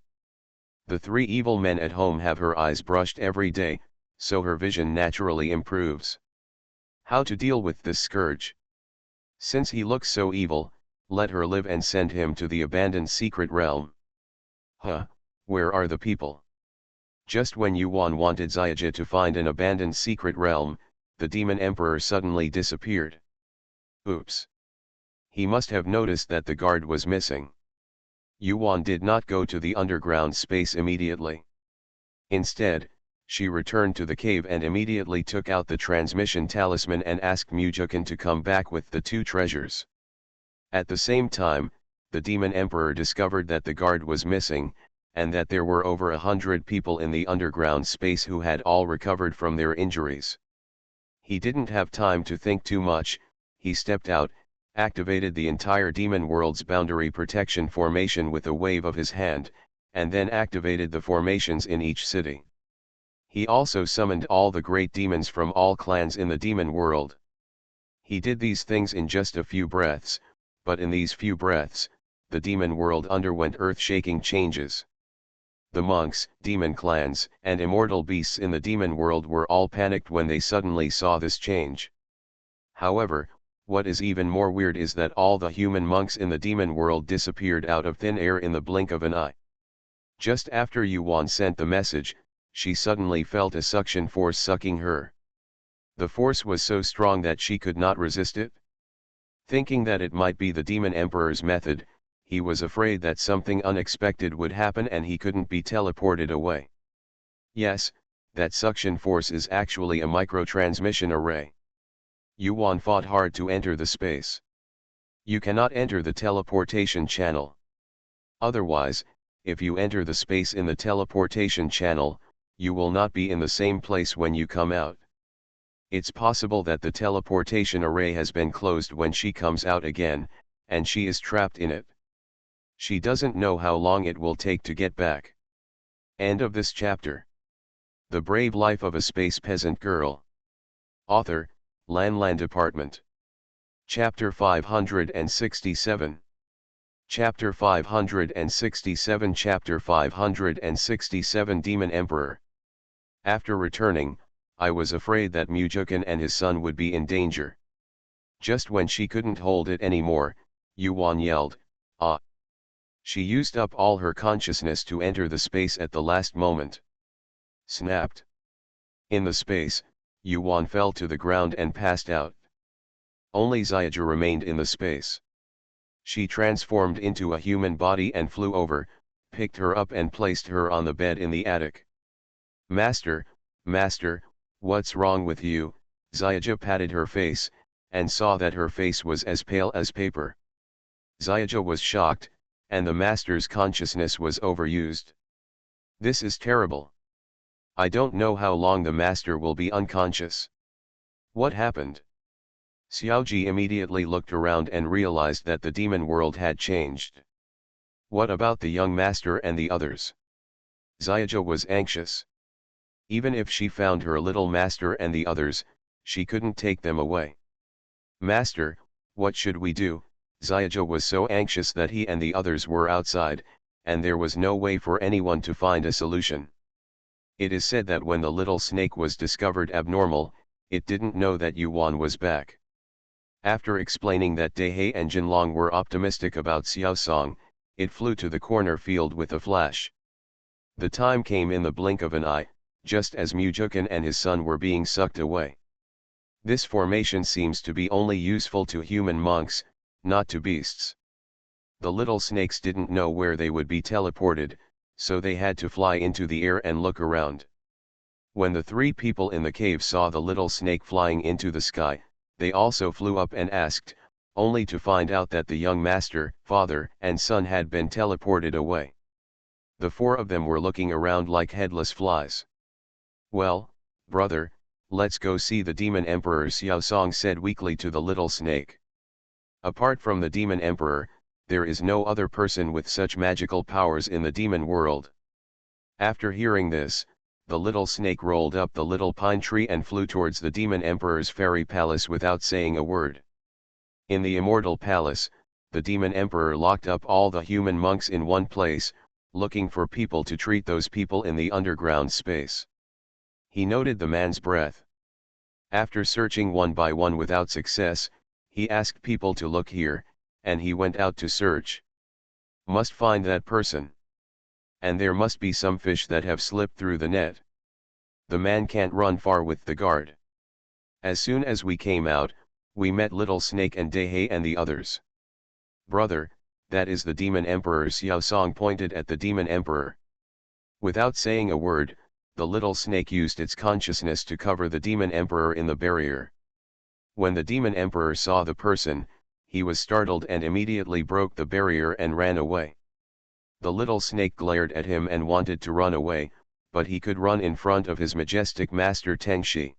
The three evil men at home have her eyes brushed every day, so her vision naturally improves. How to deal with this scourge? Since he looks so evil, let her live and send him to the abandoned secret realm. Where are the people? Just when Yuan wanted Zyajit to find an abandoned secret realm, the demon emperor suddenly disappeared. Oops. He must have noticed that the guard was missing. Yuan did not go to the underground space immediately. Instead, she returned to the cave and immediately took out the transmission talisman and asked Mujukin to come back with the two treasures. At the same time, the demon emperor discovered that the guard was missing, and that there were over 100 people in the underground space who had all recovered from their injuries. He didn't have time to think too much. He stepped out, activated the entire demon world's boundary protection formation with a wave of his hand, and then activated the formations in each city. He also summoned all the great demons from all clans in the demon world. He did these things in just a few breaths, but in these few breaths, the demon world underwent earth-shaking changes. The monks, demon clans, and immortal beasts in the demon world were all panicked when they suddenly saw this change. However, what is even more weird is that all the human monks in the demon world disappeared out of thin air in the blink of an eye. Just after Yuan sent the message, she suddenly felt a suction force sucking her. The force was so strong that she could not resist it. Thinking that it might be the demon emperor's method, he was afraid that something unexpected would happen and he couldn't be teleported away. Yes, that suction force is actually a microtransmission array. Yuan fought hard to enter the space. You cannot enter the teleportation channel. Otherwise, if you enter the space in the teleportation channel, you will not be in the same place when you come out. It's possible that the teleportation array has been closed when she comes out again, and she is trapped in it. She doesn't know how long it will take to get back. End of this chapter. The Brave Life of a Space Peasant Girl. Author, Lan Department. Chapter 567. Chapter 567 Chapter 567 Demon Emperor. After returning, I was afraid that Mujukin and his son would be in danger. Just when she couldn't hold it anymore, Yuan yelled, "Ah!" She used up all her consciousness to enter the space at the last moment. Snapped. In the space, Yuan fell to the ground and passed out. Only Xiaoju remained in the space. She transformed into a human body and flew over, picked her up and placed her on the bed in the attic. "Master, Master, what's wrong with you?" Xiaoju patted her face, and saw that her face was as pale as paper. Xiaoju was shocked, and the master's consciousness was overused. "This is terrible. I don't know how long the master will be unconscious. What happened?" Xiaoji immediately looked around and realized that the demon world had changed. What about the young master and the others? Xiaoji was anxious. Even if she found her little master and the others, she couldn't take them away. "Master, what should we do?" Xiaoji was so anxious that he and the others were outside, and there was no way for anyone to find a solution. It is said that when the little snake was discovered abnormal, it didn't know that Yuan was back. After explaining that Dehei and Jinlong were optimistic about Xiaosong, it flew to the corner field with a flash. The time came in the blink of an eye, just as Mujukin and his son were being sucked away. This formation seems to be only useful to human monks, not to beasts. The little snakes didn't know where they would be teleported, so they had to fly into the air and look around. When the three people in the cave saw the little snake flying into the sky, they also flew up and asked, only to find out that the young master, father, and son had been teleported away. The four of them were looking around like headless flies. "Well, brother, let's go see the demon emperor," Xiaosong said weakly to the little snake. Apart from the demon emperor, there is no other person with such magical powers in the demon world. After hearing this, the little snake rolled up the little pine tree and flew towards the demon emperor's fairy palace without saying a word. In the immortal palace, the demon emperor locked up all the human monks in one place, looking for people to treat those people in the underground space. He noted the man's breath. After searching one by one without success, he asked people to look here, and he went out to search. Must find that person. And there must be some fish that have slipped through the net. The man can't run far with the guard. As soon as we came out, we met Little Snake and Dehei and the others. "Brother, that is the demon emperor." Xiaosong pointed at the demon emperor. Without saying a word, the little snake used its consciousness to cover the demon emperor in the barrier. When the demon emperor saw the person, he was startled and immediately broke the barrier and ran away. The little snake glared at him and wanted to run away, but he could run in front of his majestic master Tengshi.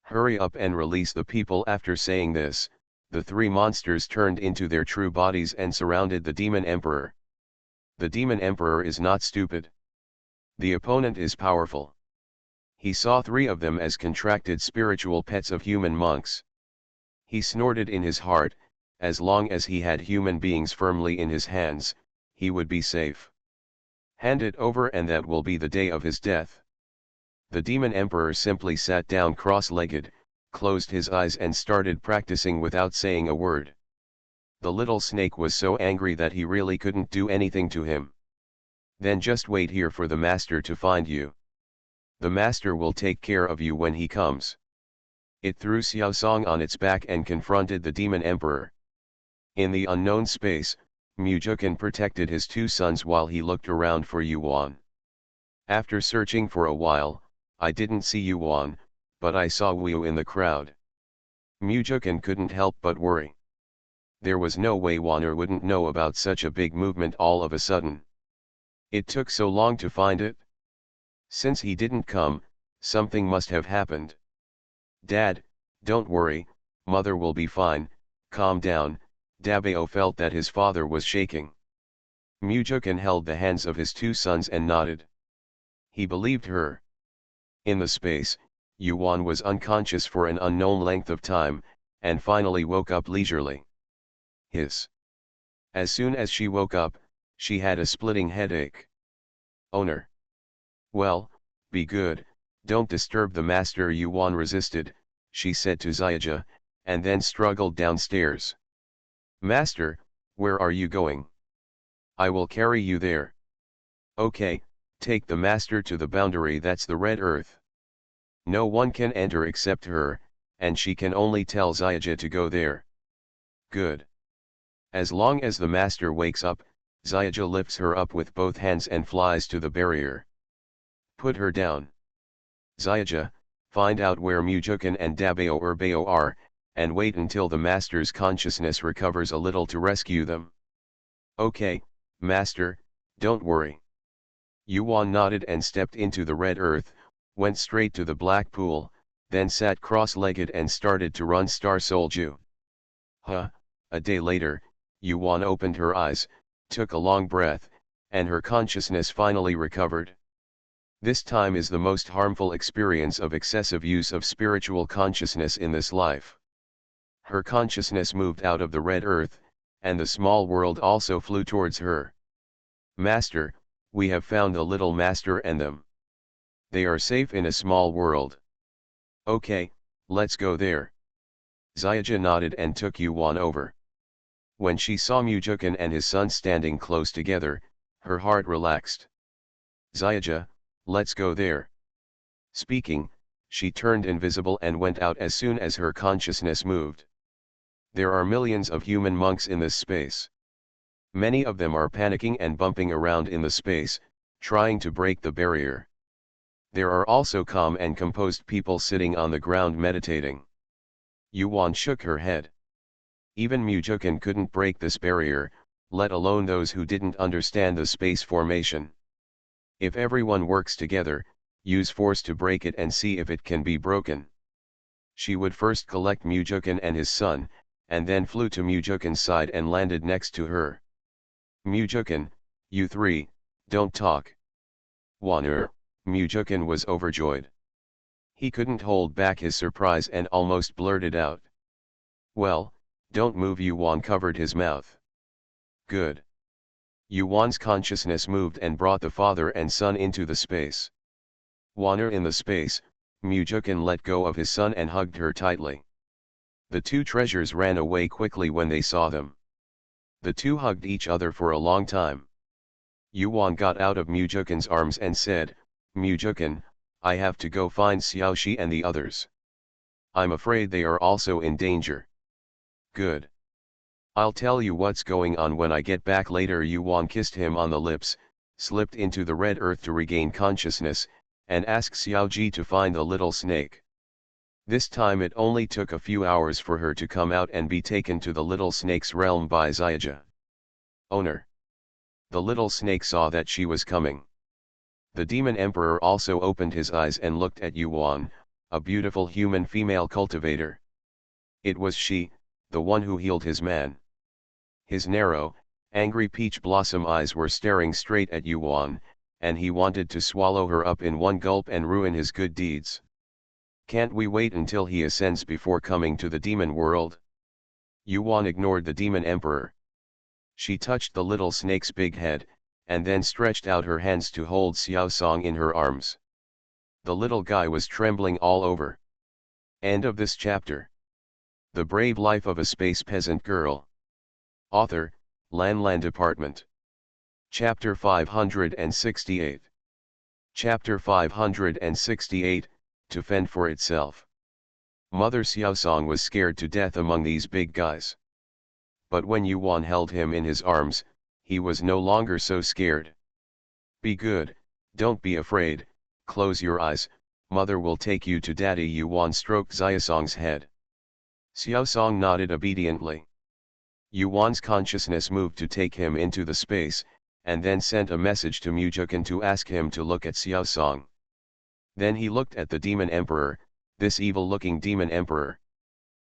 "Hurry up and release the people." After saying this, the three monsters turned into their true bodies and surrounded the demon emperor. The demon emperor is not stupid. The opponent is powerful. He saw three of them as contracted spiritual pets of human monks. He snorted in his heart, as long as he had human beings firmly in his hands, he would be safe. Hand it over and that will be the day of his death. The demon emperor simply sat down cross-legged, closed his eyes and started practicing without saying a word. The little snake was so angry that he really couldn't do anything to him. "Then just wait here for the master to find you. The master will take care of you when he comes." It threw Xiaosong on its back and confronted the demon emperor. In the unknown space, Mujukin protected his two sons while he looked around for Yuan. After searching for a while, I didn't see Yuan, but I saw Wu in the crowd. Mujukin couldn't help but worry. There was no way Wan'er wouldn't know about such a big movement all of a sudden. It took so long to find it? Since he didn't come, something must have happened. Dad, don't worry, mother will be fine, calm down. Dabeo felt that his father was shaking. Mujukin held the hands of his two sons and nodded. He believed her. In the space, Yuan was unconscious for an unknown length of time, and finally woke up leisurely. As soon as she woke up, she had a splitting headache. Owner. Well, be good, don't disturb the master. Yuan resisted, she said to Xiaja, and then struggled downstairs. Master, where are you going? I will carry you there. Okay, take the master to the boundary, that's the red earth. No one can enter except her, and she can only tell Xiaja to go there. Good. As long as the master wakes up, Xiaja lifts her up with both hands and flies to the barrier. Put her down. Xiaja, find out where Mujukin and Dabeo Urbeo are, and wait until the master's consciousness recovers a little to rescue them. Okay, master, don't worry. Yuan nodded and stepped into the red earth, went straight to the black pool, then sat cross-legged and started to run Star Solju. A day later, Yuan opened her eyes, took a long breath, and her consciousness finally recovered. This time is the most harmful experience of excessive use of spiritual consciousness in this life. Her consciousness moved out of the red earth, and the small world also flew towards her. Master, we have found the little master and them. They are safe in a small world. Okay, let's go there. Xiaja nodded and took Yuan over. When she saw Mujukin and his son standing close together, her heart relaxed. Xiaja, let's go there. Speaking, she turned invisible and went out as soon as her consciousness moved. There are millions of human monks in this space. Many of them are panicking and bumping around in the space, trying to break the barrier. There are also calm and composed people sitting on the ground meditating. Yuan shook her head. Even Mujukin couldn't break this barrier, let alone those who didn't understand the space formation. If everyone works together, use force to break it and see if it can be broken. She would first collect Mujukin and his son, and then flew to Mujukin's side and landed next to her. Mujukin, you three, don't talk. Waner, Mujukin was overjoyed. He couldn't hold back his surprise and almost blurted out. Well, don't move. Yuan covered his mouth. Good. Yuan's consciousness moved and brought the father and son into the space. Waner in the space, Mujukin let go of his son and hugged her tightly. The two treasures ran away quickly when they saw them. The two hugged each other for a long time. Yuan got out of Mujukin's arms and said, Mujukin, I have to go find Xiaoxi and the others. I'm afraid they are also in danger. Good. I'll tell you what's going on when I get back later. Yuan kissed him on the lips, slipped into the red earth to regain consciousness, and asked Xiaoji to find the little snake. This time it only took a few hours for her to come out and be taken to the little snake's realm by Xiaja. Owner. The little snake saw that she was coming. The demon emperor also opened his eyes and looked at Yuan, a beautiful human female cultivator. It was she, the one who healed his man. His narrow, angry peach blossom eyes were staring straight at Yuan, and he wanted to swallow her up in one gulp and ruin his good deeds. Can't we wait until he ascends before coming to the demon world? Yuan ignored the demon emperor. She touched the little snake's big head, and then stretched out her hands to hold Xiao Song in her arms. The little guy was trembling all over. End of this chapter. The Brave Life of a Space Peasant Girl. Author, Lan Department. Chapter 568. Chapter 568, To Fend for Itself. Mother Xiaosong was scared to death among these big guys. But when Yuan held him in his arms, he was no longer so scared. Be good, don't be afraid, close your eyes, mother will take you to daddy. Yuan stroked Xiaosong's head. Xiaosong nodded obediently. Yuan's consciousness moved to take him into the space, and then sent a message to Mujukan to ask him to look at Xiao Song. Then he looked at the demon emperor, this evil-looking demon emperor.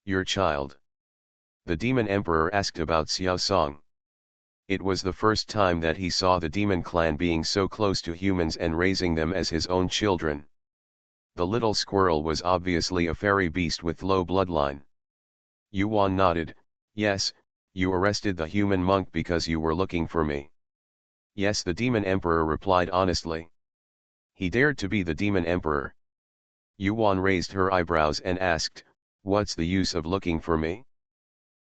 "Your child?" The demon emperor asked about Xiao Song. It was the first time that he saw the demon clan being so close to humans and raising them as his own children. The little squirrel was obviously a fairy beast with low bloodline. Yuan nodded. "Yes, you arrested the human monk because you were looking for me." "Yes," the demon emperor replied honestly. He dared to be the demon emperor. Yuan raised her eyebrows and asked, "What's the use of looking for me?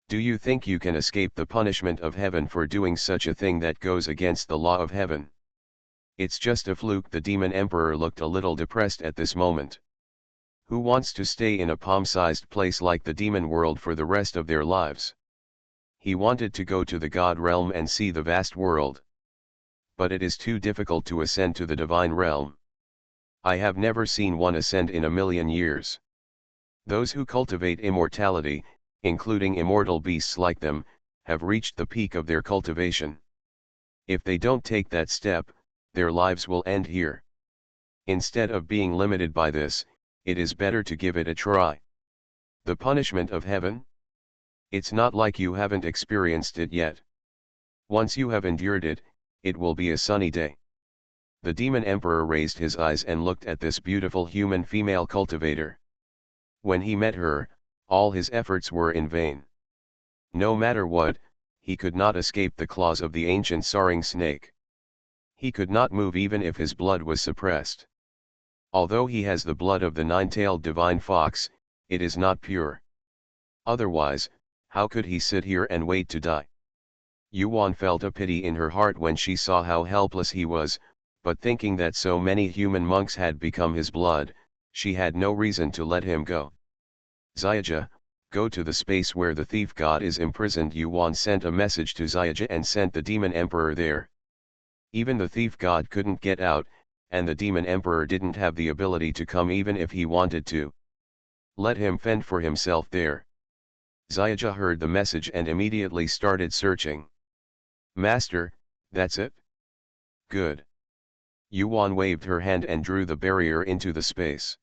Do you think you can escape the punishment of heaven for doing such a thing that goes against the law of heaven?" "It's just a fluke." The demon emperor looked a little depressed at this moment. Who wants to stay in a palm-sized place like the demon world for the rest of their lives? He wanted to go to the god realm and see the vast world. But it is too difficult to ascend to the divine realm. I have never seen one ascend in a million years. Those who cultivate immortality, including immortal beasts like them, have reached the peak of their cultivation. If they don't take that step, their lives will end here. Instead of being limited by this, it is better to give it a try. The punishment of heaven? It's not like you haven't experienced it yet. Once you have endured it, it will be a sunny day. The demon emperor raised his eyes and looked at this beautiful human female cultivator. When he met her, all his efforts were in vain. No matter what, he could not escape the claws of the ancient soaring snake. He could not move even if his blood was suppressed. Although he has the blood of the nine-tailed divine fox, it is not pure. Otherwise, how could he sit here and wait to die? Yuan felt a pity in her heart when she saw how helpless he was, but thinking that so many human monks had become his blood, she had no reason to let him go. "Xiaoja, go to the space where the thief god is imprisoned." Yuan sent a message to Xiaoja and sent the demon emperor there. Even the thief god couldn't get out, and the demon emperor didn't have the ability to come even if he wanted to. Let him fend for himself there. Xiaoja heard the message and immediately started searching. "Master, that's it? Good." Yuan waved her hand and drew the barrier into the space.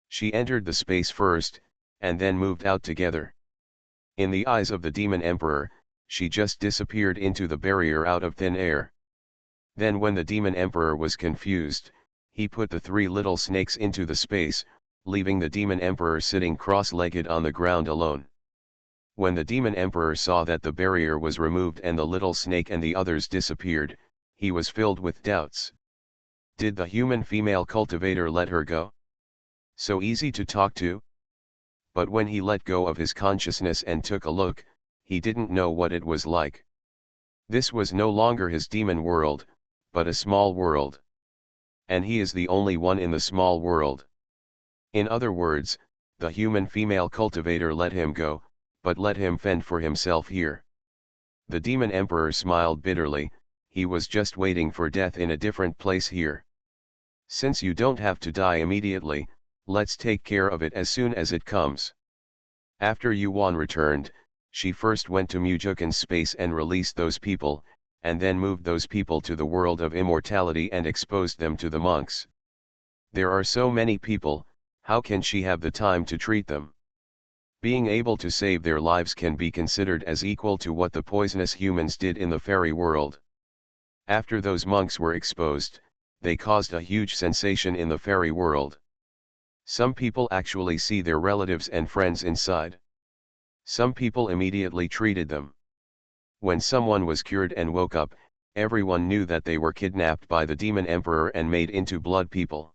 She entered the space first, and then moved out together. In the eyes of the demon emperor, she just disappeared into the barrier out of thin air. Then when the demon emperor was confused, he put the three little snakes into the space, leaving the demon emperor sitting cross-legged on the ground alone. When the demon emperor saw that the barrier was removed and the little snake and the others disappeared, he was filled with doubts. Did the human female cultivator let her go? So easy to talk to? But when he let go of his consciousness and took a look, he didn't know what it was like. This was no longer his demon world, but a small world. And he is the only one in the small world. In other words, the human female cultivator let him go, but let him fend for himself here. The demon emperor smiled bitterly. He was just waiting for death in a different place here. Since you don't have to die immediately, let's take care of it as soon as it comes. After Yuan returned, she first went to Mujukan's space and released those people, and then moved those people to the world of immortality and exposed them to the monks. There are so many people, how can she have the time to treat them? Being able to save their lives can be considered as equal to what the poisonous humans did in the fairy world. After those monks were exposed, they caused a huge sensation in the fairy world. Some people actually see their relatives and friends inside. Some people immediately treated them. When someone was cured and woke up, everyone knew that they were kidnapped by the demon emperor and made into blood people.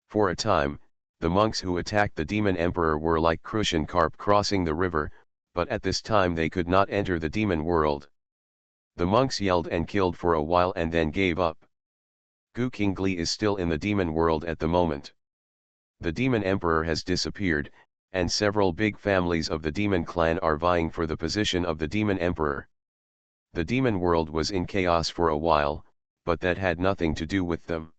For a time, the monks who attacked the demon emperor were like crucian carp crossing the river, but at this time they could not enter the demon world. The monks yelled and killed for a while and then gave up. Gu Qingli is still in the demon world at the moment. The demon emperor has disappeared, and several big families of the demon clan are vying for the position of the demon emperor. The demon world was in chaos for a while, but that had nothing to do with them.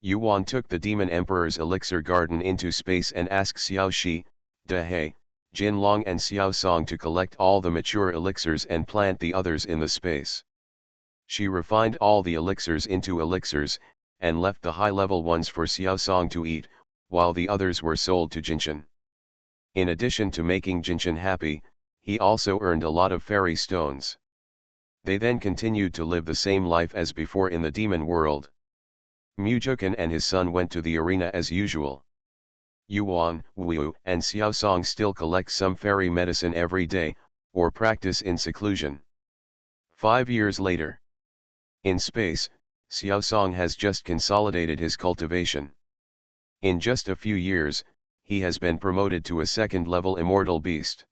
Yuan took the demon emperor's elixir garden into space and asked Xiao Shi, De He, Jin Long and Xiao Song to collect all the mature elixirs and plant the others in the space. She refined all the elixirs into elixirs, and left the high-level ones for Xiaosong to eat, while the others were sold to Jinshan. In addition to making Jinshan happy, he also earned a lot of fairy stones. They then continued to live the same life as before in the demon world. Mujukan and his son went to the arena as usual. Yuan, Wu, and Xiaosong still collect some fairy medicine every day, or practice in seclusion. 5 years later. In space, Xiaosong has just consolidated his cultivation. In just a few years, he has been promoted to a second-level immortal beast.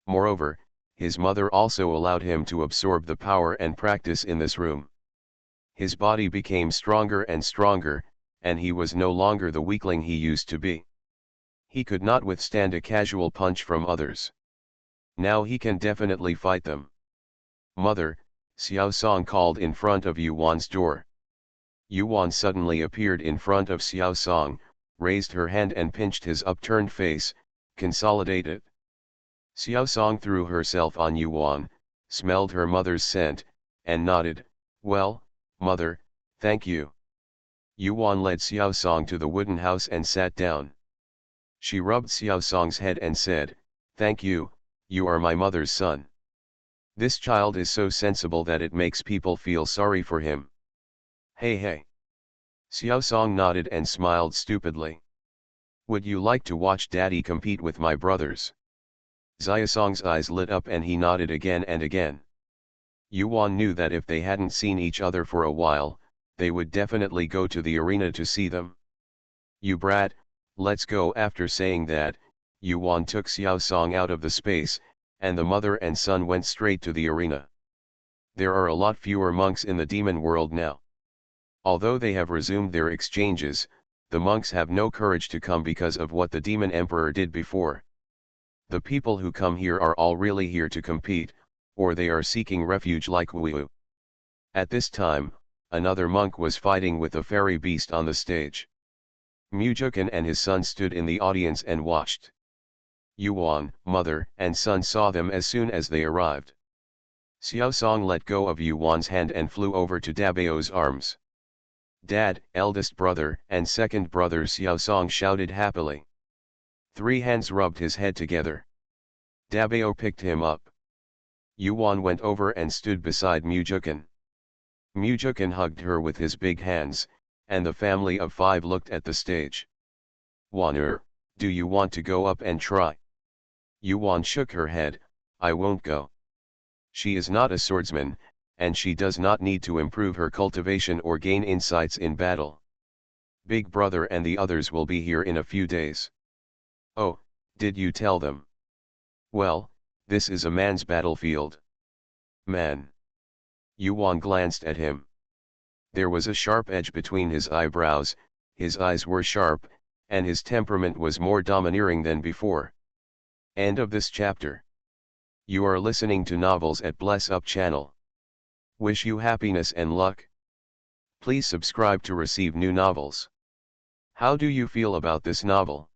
Moreover, his mother also allowed him to absorb the power and practice in this room. His body became stronger and stronger, and he was no longer the weakling he used to be. He could not withstand a casual punch from others. Now he can definitely fight them. "Mother," Xiaosong called in front of Yuan's door. Yuan suddenly appeared in front of Xiaosong, raised her hand and pinched his upturned face, consolidated. Xiaosong threw herself on Yuan, smelled her mother's scent, and nodded, "Well, mother, thank you." Yuan led Xiaosong to the wooden house and sat down. She rubbed Xiaosong's head and said, "Thank you, you are my mother's son. This child is so sensible that it makes people feel sorry for him." "Hey hey." Xiaosong nodded and smiled stupidly. "Would you like to watch Daddy compete with my brothers?" Xiaosong's eyes lit up and he nodded again and again. Yuan knew that if they hadn't seen each other for a while, they would definitely go to the arena to see them. "You brat, let's go." After saying that, Yuan took Xiaosong out of the space, and the mother and son went straight to the arena. There are a lot fewer monks in the demon world now. Although they have resumed their exchanges, the monks have no courage to come because of what the demon emperor did before. The people who come here are all really here to compete, or they are seeking refuge like Wu. At this time, another monk was fighting with a fairy beast on the stage. Mujukan and his son stood in the audience and watched. Yuan, mother, and son saw them as soon as they arrived. Xiaosong let go of Yuan's hand and flew over to Dabao's arms. "Dad, eldest brother," and second brother, Xiaosong shouted happily. 3 hands rubbed his head together. Dabao picked him up. Yuan went over and stood beside Mujukan. Mujukan hugged her with his big hands, and the family of 5 looked at the stage. "Wan'er, do you want to go up and try?" Yuan shook her head, "I won't go. She is not a swordsman, and she does not need to improve her cultivation or gain insights in battle. Big brother and the others will be here in a few days." "Oh, did you tell them?" "Well, this is a man's battlefield." "Man." Yuan glanced at him. There was a sharp edge between his eyebrows, his eyes were sharp, and his temperament was more domineering than before. End of this chapter. You are listening to Novels at Bless Up channel. Wish you happiness and luck. Please subscribe to receive new novels. How do you feel about this novel?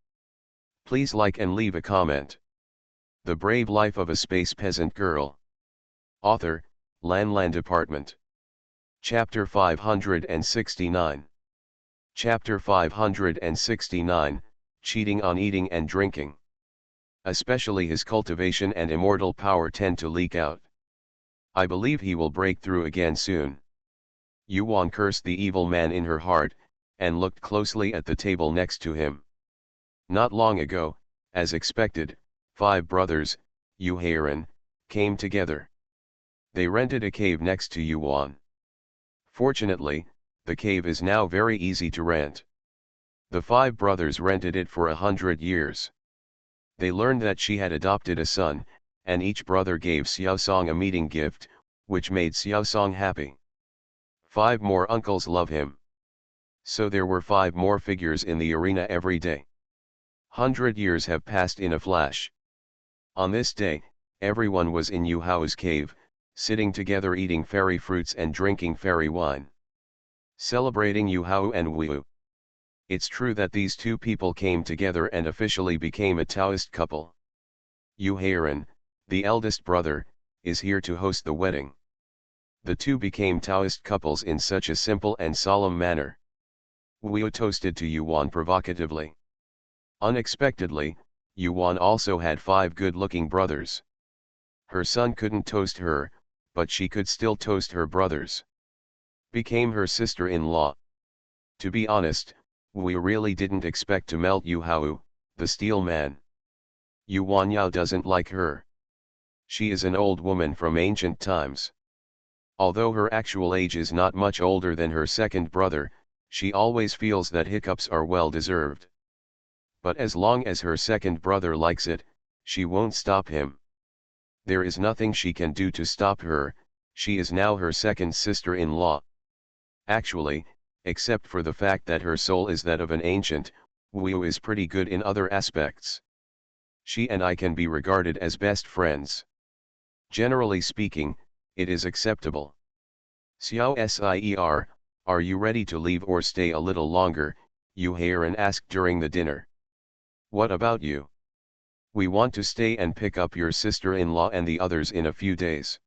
Please like and leave a comment. The Brave Life of a Space Peasant Girl. Author, Lan Department. Chapter 569. Chapter 569, Cheating on Eating and Drinking. Especially his cultivation and immortal power tend to leak out. I believe he will break through again soon. Yuan cursed the evil man in her heart, and looked closely at the table next to him. Not long ago, as expected, 5 brothers, Yuhairan, came together. They rented a cave next to Yuan. Fortunately, the cave is now very easy to rent. The 5 brothers rented it for 100 years. They learned that she had adopted a son, and each brother gave Xiaosong a meeting gift, which made Xiaosong happy. 5 more uncles love him. So there were 5 more figures in the arena every day. 100 years have passed in a flash. On this day, everyone was in Yu Hao's cave, sitting together eating fairy fruits and drinking fairy wine. Celebrating Yu Hao and Wu. It's true that these 2 people came together and officially became a Taoist couple. Yuhairan, the eldest brother, is here to host the wedding. The two became Taoist couples in such a simple and solemn manner. Wu toasted to Yuan provocatively. Unexpectedly, Yuan also had 5 good-looking brothers. Her son couldn't toast her, but she could still toast her brothers. Became her sister-in-law. To be honest, we really didn't expect to melt Yu Hao, the steel man. Yuan Yao doesn't like her. She is an old woman from ancient times. Although her actual age is not much older than her second brother, she always feels that hiccups are well deserved. But as long as her second brother likes it, she won't stop him. There is nothing she can do to stop her, she is now her second sister-in-law. Actually, except for the fact that her soul is that of an ancient, Wu is pretty good in other aspects. She and I can be regarded as best friends. Generally speaking, it is acceptable. Xiao Sier, are you ready to leave or stay a little longer? Yu Heiran asked during the dinner. What about you? We want to stay and pick up your sister-in-law and the others in a few days.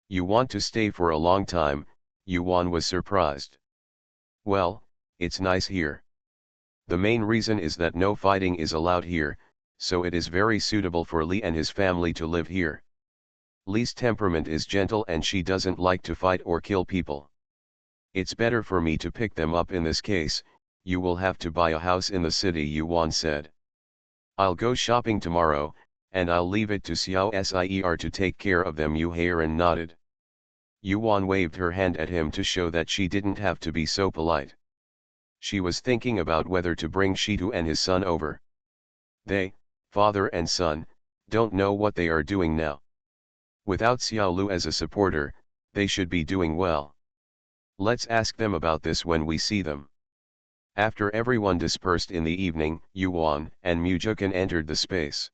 You want to stay for a long time? Yuan was surprised. Well, it's nice here. The main reason is that no fighting is allowed here, so it is very suitable for Li and his family to live here. Li's temperament is gentle and she doesn't like to fight or kill people. It's better for me to pick them up in this case. You will have to buy a house in the city, Yuan said. I'll go shopping tomorrow, and I'll leave it to Xiao Sier to take care of them. Yu Heiran nodded. Yuan waved her hand at him to show that she didn't have to be so polite. She was thinking about whether to bring Shitu and his son over. They, father and son, don't know what they are doing now. Without Xiao Lu as a supporter, they should be doing well. Let's ask them about this when we see them. After everyone dispersed in the evening, Yuan and Mujukan entered the space.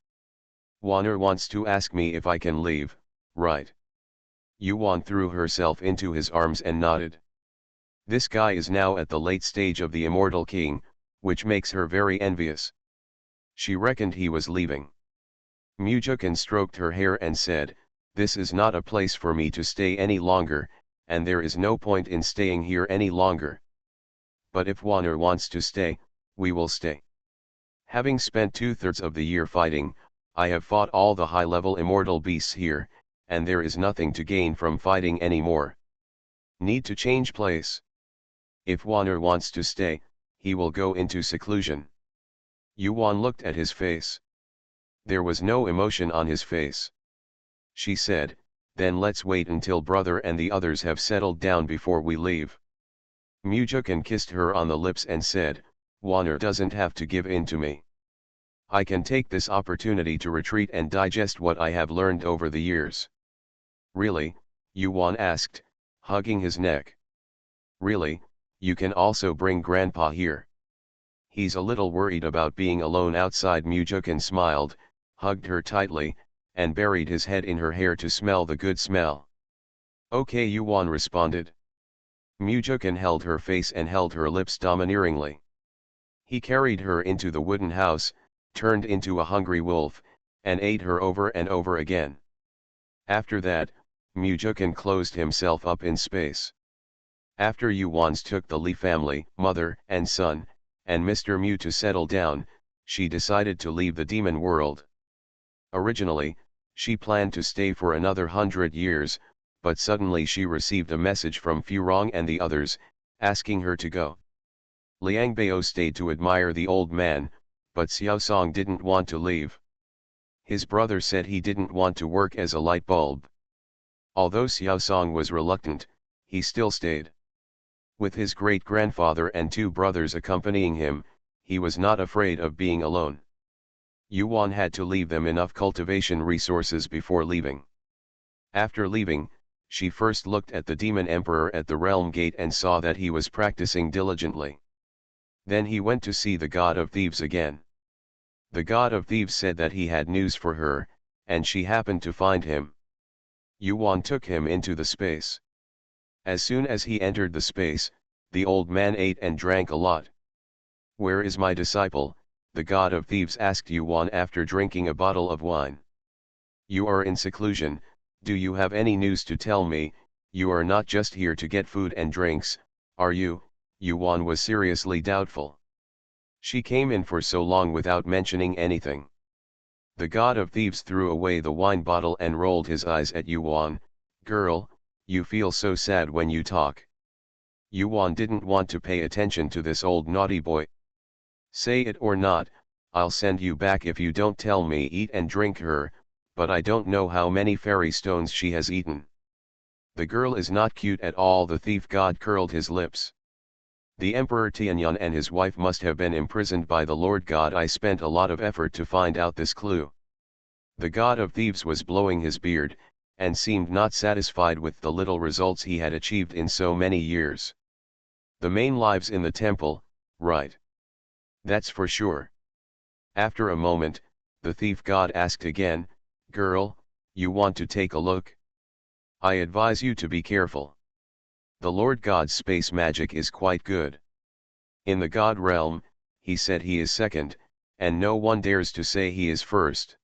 Waner wants to ask me if I can leave, right? Yuan threw herself into his arms and nodded. This guy is now at the late stage of the Immortal King, which makes her very envious. She reckoned he was leaving. Mujukan stroked her hair and said, this is not a place for me to stay any longer, and there is no point in staying here any longer. But if Waner wants to stay, we will stay. Having spent 2/3 of the year fighting, I have fought all the high-level immortal beasts here, and there is nothing to gain from fighting anymore. Need to change place. If Waner wants to stay, he will go into seclusion. Yuan looked at his face. There was no emotion on his face. She said, then let's wait until brother and the others have settled down before we leave. Mujukan kissed her on the lips and said, Waner doesn't have to give in to me. I can take this opportunity to retreat and digest what I have learned over the years. Really? Yuan asked, hugging his neck. Really, you can also bring Grandpa here. He's a little worried about being alone outside. Mujukan smiled, hugged her tightly, and buried his head in her hair to smell the good smell. Okay, Yuan responded. Mujukan held her face and held her lips domineeringly. He carried her into the wooden house, turned into a hungry wolf, and ate her over and over again. After that, Mujukan closed himself up in space. After Yuan's took the Li family, mother and son, and Mr. Mu to settle down, she decided to leave the demon world. Originally, she planned to stay for another 100 years, but suddenly she received a message from Furong and the others, asking her to go. Liang Bao stayed to admire the old man, but Xiao Song didn't want to leave. His brother said he didn't want to work as a light bulb. Although Xiao Song was reluctant, he still stayed. With his great-grandfather and 2 brothers accompanying him, he was not afraid of being alone. Yuan had to leave them enough cultivation resources before leaving. After leaving, she first looked at the demon emperor at the realm gate and saw that he was practicing diligently. Then he went to see the god of thieves again. The god of thieves said that he had news for her, and she happened to find him. Yuan took him into the space. As soon as he entered the space, the old man ate and drank a lot. Where is my disciple? The god of thieves asked Yuan after drinking a bottle of wine. You are in seclusion, do you have any news to tell me? You are not just here to get food and drinks, are you? Yuan was seriously doubtful. She came in for so long without mentioning anything. The god of thieves threw away the wine bottle and rolled his eyes at Yuan. Girl, you feel so sad when you talk. Yuan didn't want to pay attention to this old naughty boy. Say it or not, I'll send you back if you don't tell me eat and drink her, but I don't know how many fairy stones she has eaten. The girl is not cute at all. The thief god curled his lips. The Emperor Tianyan and his wife must have been imprisoned by the Lord God. I spent a lot of effort to find out this clue. The god of thieves was blowing his beard, and seemed not satisfied with the little results he had achieved in so many years. The main lives in the temple, right? That's for sure. After a moment, the thief god asked again, girl, you want to take a look? I advise you to be careful. The Lord God's space magic is quite good. In the God realm, he said he is second, and no one dares to say he is first.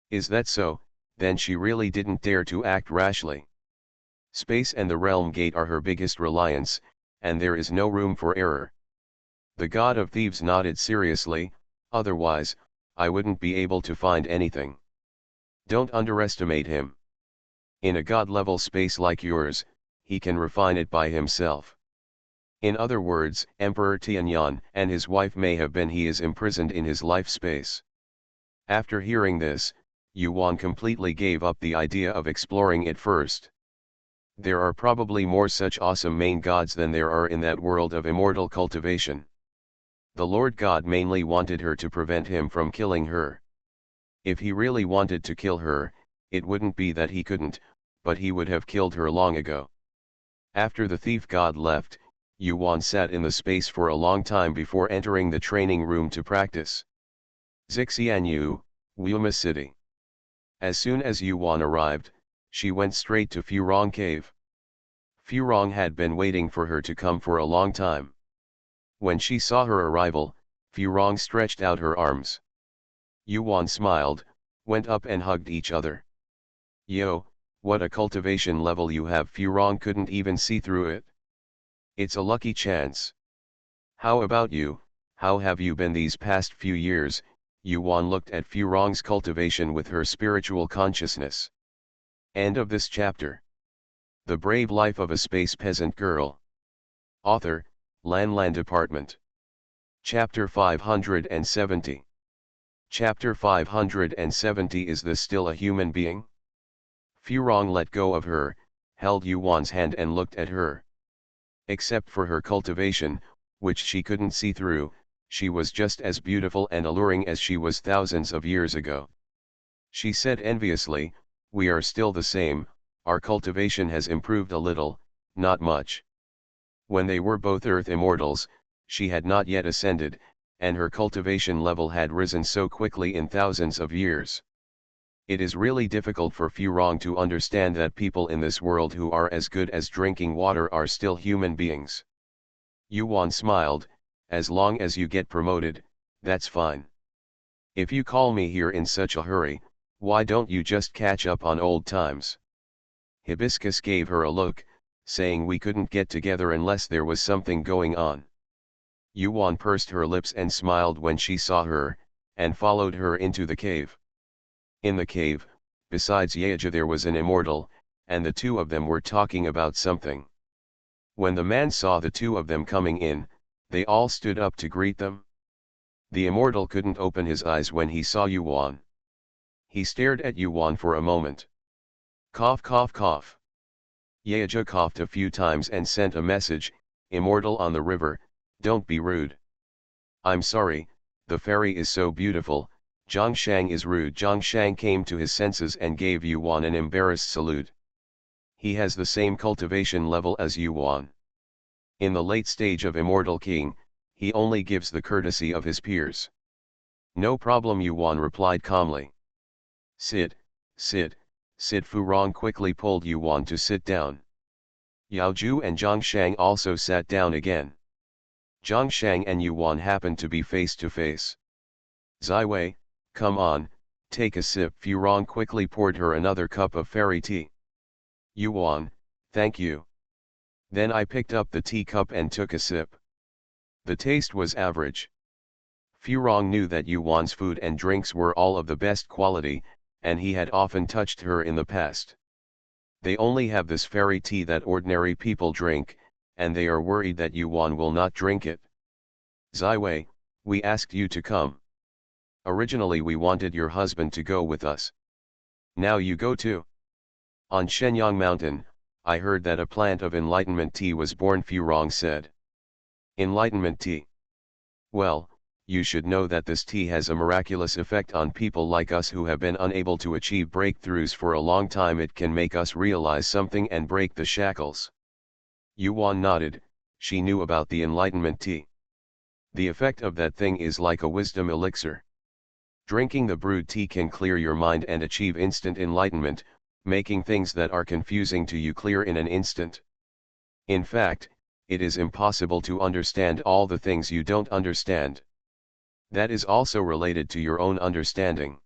Is that so? Then she really didn't dare to act rashly. Space and the realm gate are her biggest reliance, and there is no room for error. The god of thieves nodded seriously, otherwise, I wouldn't be able to find anything. Don't underestimate him. In a god-level space like yours, he can refine it by himself. In other words, Emperor Tianyan and his wife may have been he is imprisoned in his life space. After hearing this, Yuan completely gave up the idea of exploring it first. There are probably more such awesome main gods than there are in that world of immortal cultivation. The Lord God mainly wanted her to prevent him from killing her. If he really wanted to kill her, it wouldn't be that he couldn't, but he would have killed her long ago. After the thief god left, Yuan sat in the space for a long time before entering the training room to practice. Zixianyu, Wuma City. As soon as Yuan arrived, she went straight to Furong Cave. Furong had been waiting for her to come for a long time. When she saw her arrival, Furong stretched out her arms. Yuan smiled, went up and hugged each other. Yo, what a cultivation level you have. Furong couldn't even see through it. It's a lucky chance. How about you, how have you been these past few years? Yuan looked at Furong's cultivation with her spiritual consciousness. End of this chapter. The Brave Life of a Space Peasant Girl. Author, Lan Department. Chapter 570. Chapter 570. Is this still a human being? Furong let go of her, held Yuan's hand and looked at her. Except for her cultivation, which she couldn't see through, she was just as beautiful and alluring as she was thousands of years ago. She said enviously, we are still the same, our cultivation has improved a little, not much. When they were both Earth immortals, she had not yet ascended, and her cultivation level had risen so quickly in thousands of years. It is really difficult for Furong to understand that people in this world who are as good as drinking water are still human beings. Yuan smiled, as long as you get promoted, that's fine. If you call me here in such a hurry, why don't you just catch up on old times? Hibiscus gave her a look, saying we couldn't get together unless there was something going on. Yuan pursed her lips and smiled when she saw her, and followed her into the cave. In the cave, besides Yeja there was an immortal, and the two of them were talking about something. When the man saw the two of them coming in, they all stood up to greet them. The immortal couldn't open his eyes when he saw Yuan. He stared at Yuan for a moment. Cough cough cough. Yeja coughed a few times and sent a message, Immortal on the river, don't be rude. I'm sorry, the fairy is so beautiful. Zhongshang is rude. Zhongshang came to his senses and gave Yuan an embarrassed salute. He has the same cultivation level as Yuan. In the late stage of Immortal King, he only gives the courtesy of his peers. No problem, Yuan replied calmly. Sit, sit, sit. Furong quickly pulled Yuan to sit down. Yaoju and Zhongshang also sat down again. Zhongshang and Yuan happened to be face to face. Ziwei, come on, take a sip. Furong quickly poured her another cup of fairy tea. Yuan, Thank you. Then I picked up the teacup and took a sip. The taste was average. Furong knew that Yuan's food and drinks were all of the best quality, and he had often touched her in the past. They only have this fairy tea that ordinary people drink, and they are worried that Yuan will not drink it. Ziwei, we asked you to come. Originally we wanted your husband to go with us. Now you go too. On Shenyang Mountain, I heard that a plant of enlightenment tea was born, Furong said. Enlightenment tea. Well, you should know that this tea has a miraculous effect on people like us who have been unable to achieve breakthroughs for a long time. It can make us realize something and break the shackles. Yuan nodded, she knew about the enlightenment tea. The effect of that thing is like a wisdom elixir. Drinking the brewed tea can clear your mind and achieve instant enlightenment, making things that are confusing to you clear in an instant. In fact, it is impossible to understand all the things you don't understand. That is also related to your own understanding.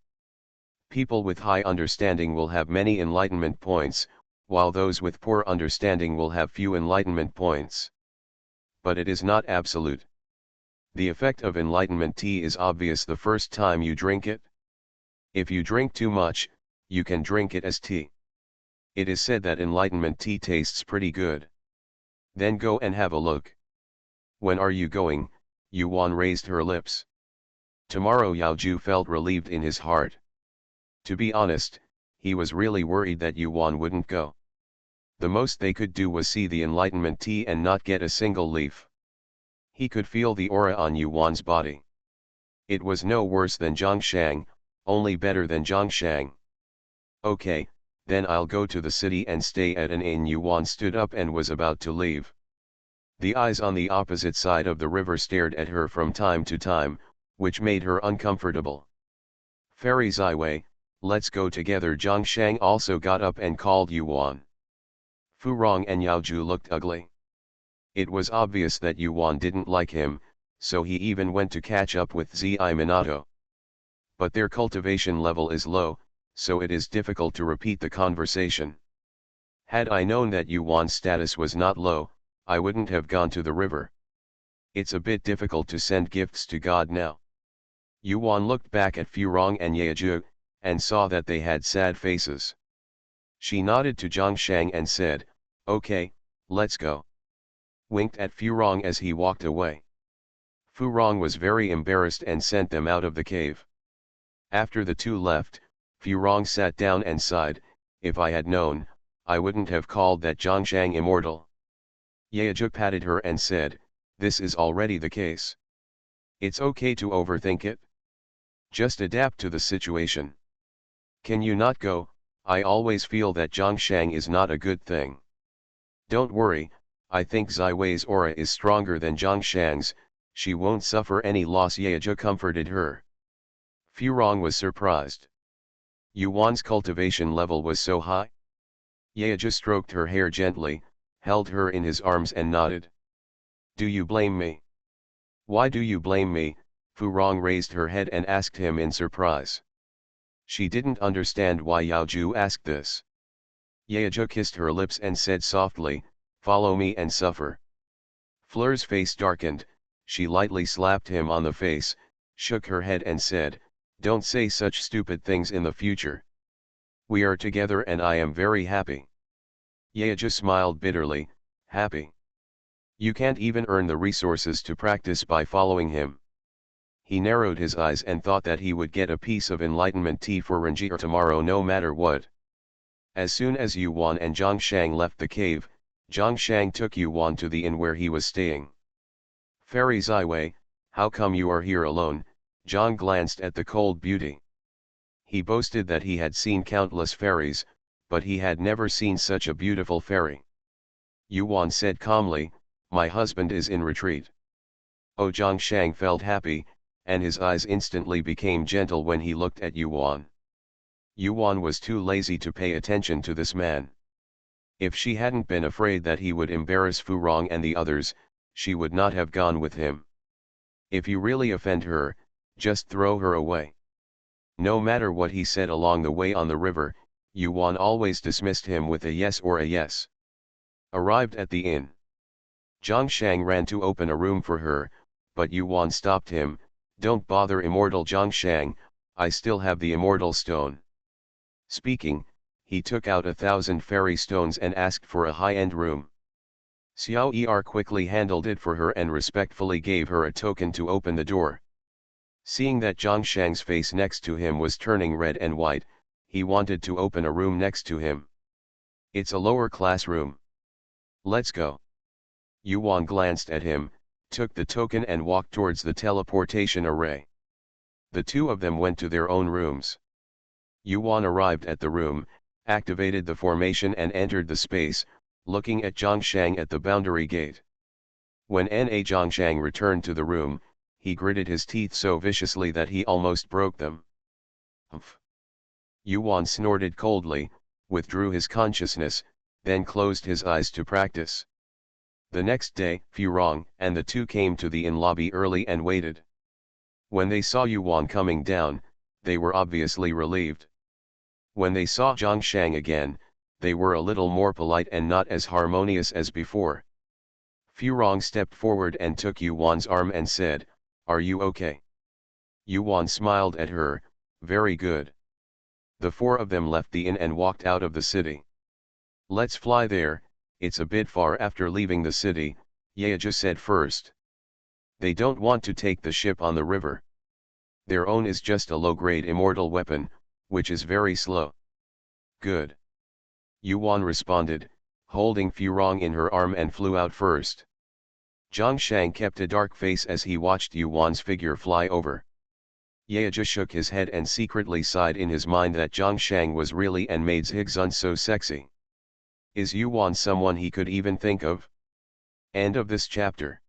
People with high understanding will have many enlightenment points, while those with poor understanding will have few enlightenment points. But it is not absolute. The effect of enlightenment tea is obvious the first time you drink it. If you drink too much, you can drink it as tea. It is said that enlightenment tea tastes pretty good. Then go and have a look. When are you going? Yuan raised her lips. Tomorrow. Yaoju felt relieved in his heart. To be honest, he was really worried that Yuan wouldn't go. The most they could do was see the enlightenment tea and not get a single leaf. He could feel the aura on Yuan's body. It was no worse than Zhongshan, only better than Zhongshan. Okay, then I'll go to the city and stay at an inn. Yuan stood up and was about to leave. The eyes on the opposite side of the river stared at her from time to time, which made her uncomfortable. Fairy Ziwei, let's go together. Zhongshan also got up and called Yuan. Furong and Yaoju looked ugly. It was obvious that Yuan didn't like him, so he even went to catch up with Zi Minato. But their cultivation level is low, so it is difficult to repeat the conversation. Had I known that Yuan's status was not low, I wouldn't have gone to the river. It's a bit difficult to send gifts to God now. Yuan looked back at Furong and Yaoju, and saw that they had sad faces. She nodded to Zhongshan and said, okay, let's go. Winked at Furong as he walked away. Furong was very embarrassed and sent them out of the cave. After the two left, Furong sat down and sighed, if I had known, I wouldn't have called that Zhongshan immortal. Yaoju patted her and said, this is already the case. It's okay to overthink it. Just adapt to the situation. Can you not go? I always feel that Zhongshan is not a good thing. Don't worry, I think Ziwei's aura is stronger than Zhongshan's, she won't suffer any loss. Yaoju comforted her. Furong was surprised. Yuan's cultivation level was so high? Yaoju stroked her hair gently, held her in his arms and nodded. Do you blame me? Why do you blame me? Furong raised her head and asked him in surprise. She didn't understand why Yaoju asked this. Yaoju kissed her lips and said softly, follow me and suffer. Fleur's face darkened, she lightly slapped him on the face, shook her head and said, don't say such stupid things in the future. We are together and I am very happy. Yaoju smiled bitterly, happy? You can't even earn the resources to practice by following him. He narrowed his eyes and thought that he would get a piece of enlightenment tea for Renji tomorrow no matter what. As soon as Yuan and Zhongshan left the cave, Zhongshan took Yuan to the inn where he was staying. Fairy Ziwei, how come you are here alone? Zhang glanced at the cold beauty. He boasted that he had seen countless fairies, but he had never seen such a beautiful fairy. Yuan said calmly, my husband is in retreat. Oh, Zhongshan felt happy, and his eyes instantly became gentle when he looked at Yuan. Yuan was too lazy to pay attention to this man. If she hadn't been afraid that he would embarrass Furong and the others, she would not have gone with him. If you really offend her, just throw her away. No matter what he said along the way on the river, Yuan always dismissed him with a yes or a yes. Arrived at the inn. Zhang Shang ran to open a room for her, but Yuan stopped him. Don't bother, immortal Zhang Shang, I still have the immortal stone. Speaking, he took out 1,000 fairy stones and asked for a high-end room. Xiao Er quickly handled it for her and respectfully gave her a token to open the door. Seeing that Zhang Shang's face next to him was turning red and white, he wanted to open a room next to him. It's a lower class room. Let's go. Yuan glanced at him, took the token and walked towards the teleportation array. The two of them went to their own rooms. Yuan arrived at the room, activated the formation and entered the space, looking at Zhang Shang at the boundary gate. When Zhang Shang returned to the room, he gritted his teeth so viciously that he almost broke them. Humph. Yuan snorted coldly, withdrew his consciousness, then closed his eyes to practice. The next day, Furong and the two came to the inn lobby early and waited. When they saw Yuan coming down, they were obviously relieved. When they saw Zhang Shang again, they were a little more polite and not as harmonious as before. Furong stepped forward and took Yuan's arm and said, "Are you okay?" Yuan smiled at her, "Very good." The four of them left the inn and walked out of the city. "Let's fly there, it's a bit far." After leaving the city, Yeja said first. They don't want to take the ship on the river. Their own is just a low-grade immortal weapon, which is very slow. Good. Yuan responded, holding Furong in her arm and flew out first. Zhang Shang kept a dark face as he watched Yuan's figure fly over. Yeja shook his head and secretly sighed in his mind that Zhang Shang was really and made Zhigzun so sexy. Is Yuan someone he could even think of? End of this chapter.